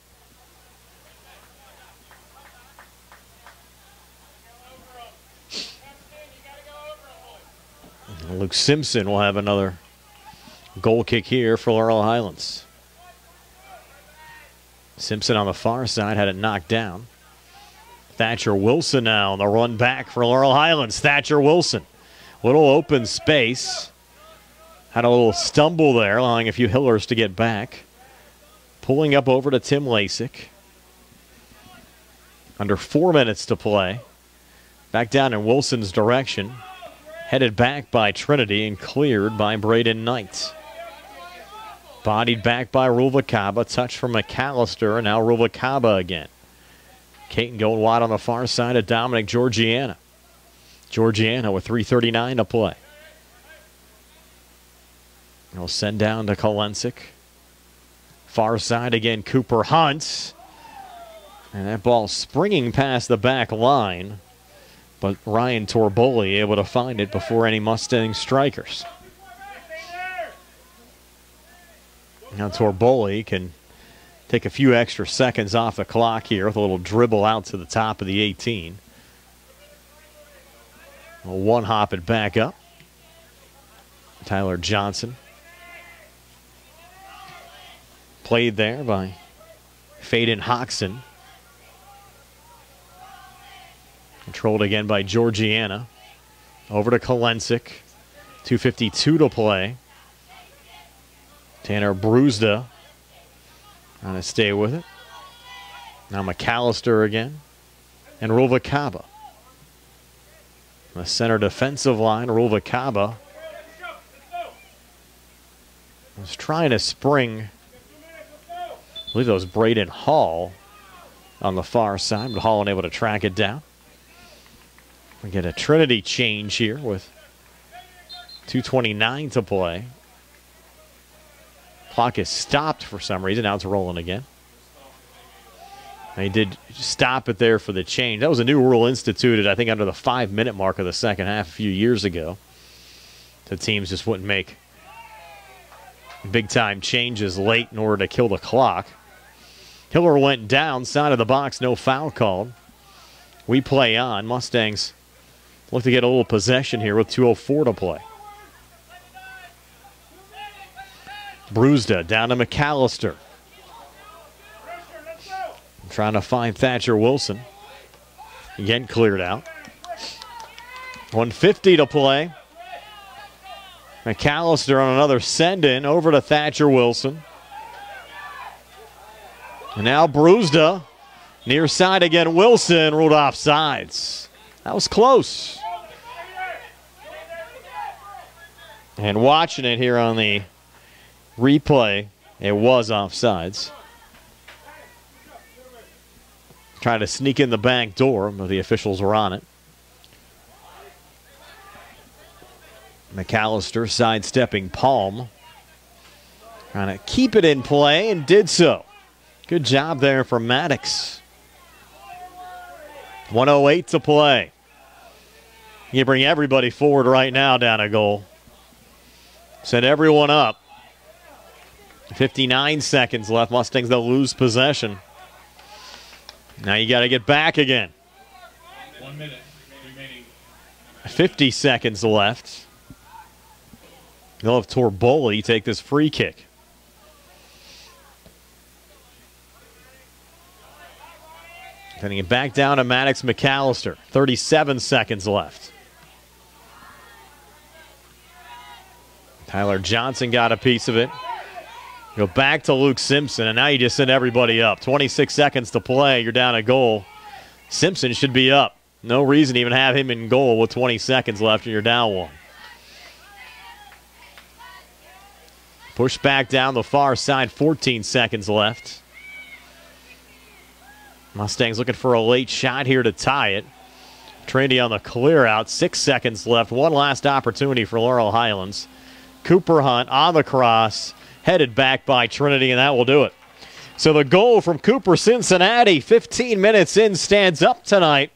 Luke Simpson will have another goal kick here for Laurel Highlands. Simpson on the far side had it knocked down. Thatcher Wilson now on the run back for Laurel Highlands. Thatcher Wilson. Little open space. Had a little stumble there, allowing a few Hillers to get back. Pulling up over to Tim Lasik. Under 4 minutes to play. Back down in Wilson's direction. Headed back by Trinity and cleared by Braden Knight. Bodied back by Ruvalcaba. Touch from McAllister, and now Ruvalcaba again. Caton going wide on the far side of Dominic Georgiana. Georgiana with 3:39 to play. He'll send down to Kolensik. Far side again, Cooper Hunt. And that ball springing past the back line. But Ryan Torboli able to find it before any Mustang strikers. Now Torboli can take a few extra seconds off the clock here with a little dribble out to the top of the 18. We'll one hop it back up. Tyler Johnson. Played there by Faden Hoxton. Controlled again by Georgiana. Over to Kolensik. 2:52 to play. Tanner Bruzda trying to stay with it. Now McAllister again. And Ruvalcaba. The center defensive line, Ruvalcaba was trying to spring. I believe that was Braden Hall. on the far side, but Hall unable to track it down. We get a Trinity change here with 2:29 to play. Clock is stopped for some reason. Now it's rolling again. They did stop it there for the change. That was a new rule instituted, I think, under the 5-minute mark of the second half a few years ago. The teams just wouldn't make big-time changes late in order to kill the clock. Hiller went down, side of the box, no foul called. We play on. Mustangs look to get a little possession here with 2:04 to play. Brewsda down to McAllister. Trying to find Thatcher Wilson. Again cleared out. 1:50 to play. McAllister on another send-in over to Thatcher Wilson. And now Brewsda. Near side again, Wilson ruled off sides. That was close. And watching it here on the replay, it was offsides. Trying to sneak in the back door, but the officials were on it. McAllister sidestepping Palm. Trying to keep it in play and did so. Good job there for Maddox. 1:08 to play. You bring everybody forward right now down a goal. Set everyone up. 59 seconds left. Mustangs, they'll lose possession. Now you got to get back again. 1 minute remaining. 50 seconds left. They'll have Torboli take this free kick. Sending it back down to Maddox McAllister. 37 seconds left. Tyler Johnson got a piece of it. Go back to Luke Simpson, and now you just send everybody up. 26 seconds to play. You're down a goal. Simpson should be up. No reason to even have him in goal with 20 seconds left, and you're down one. Push back down the far side. 14 seconds left. Mustangs looking for a late shot here to tie it. Trinity on the clear out. 6 seconds left. One last opportunity for Laurel Highlands. Cooper Hunt on the cross. Headed back by Trinity, and that will do it. So the goal from Cooper Cincinnati, 15 minutes in, stands up tonight.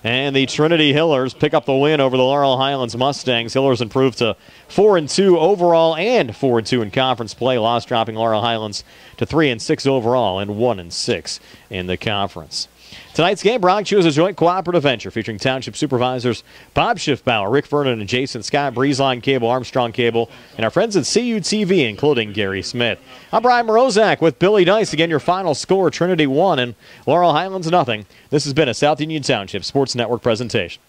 And the Trinity Hillers pick up the win over the Laurel Highlands Mustangs. Hillers improved to 4-2 overall and 4-2 in conference play. Loss dropping Laurel Highlands to 3-6 overall and 1-6 in the conference. Tonight's game brought to you as a joint cooperative venture featuring Township Supervisors Bob Schiffbauer, Rick Vernon, and Jason Scott, Breezeline Cable, Armstrong Cable, and our friends at CUTV, including Gary Smith. I'm Brian Morozak with Billy Dice. Again, your final score, Trinity 1 and Laurel Highlands 0. This has been a South Union Township Sports Network presentation.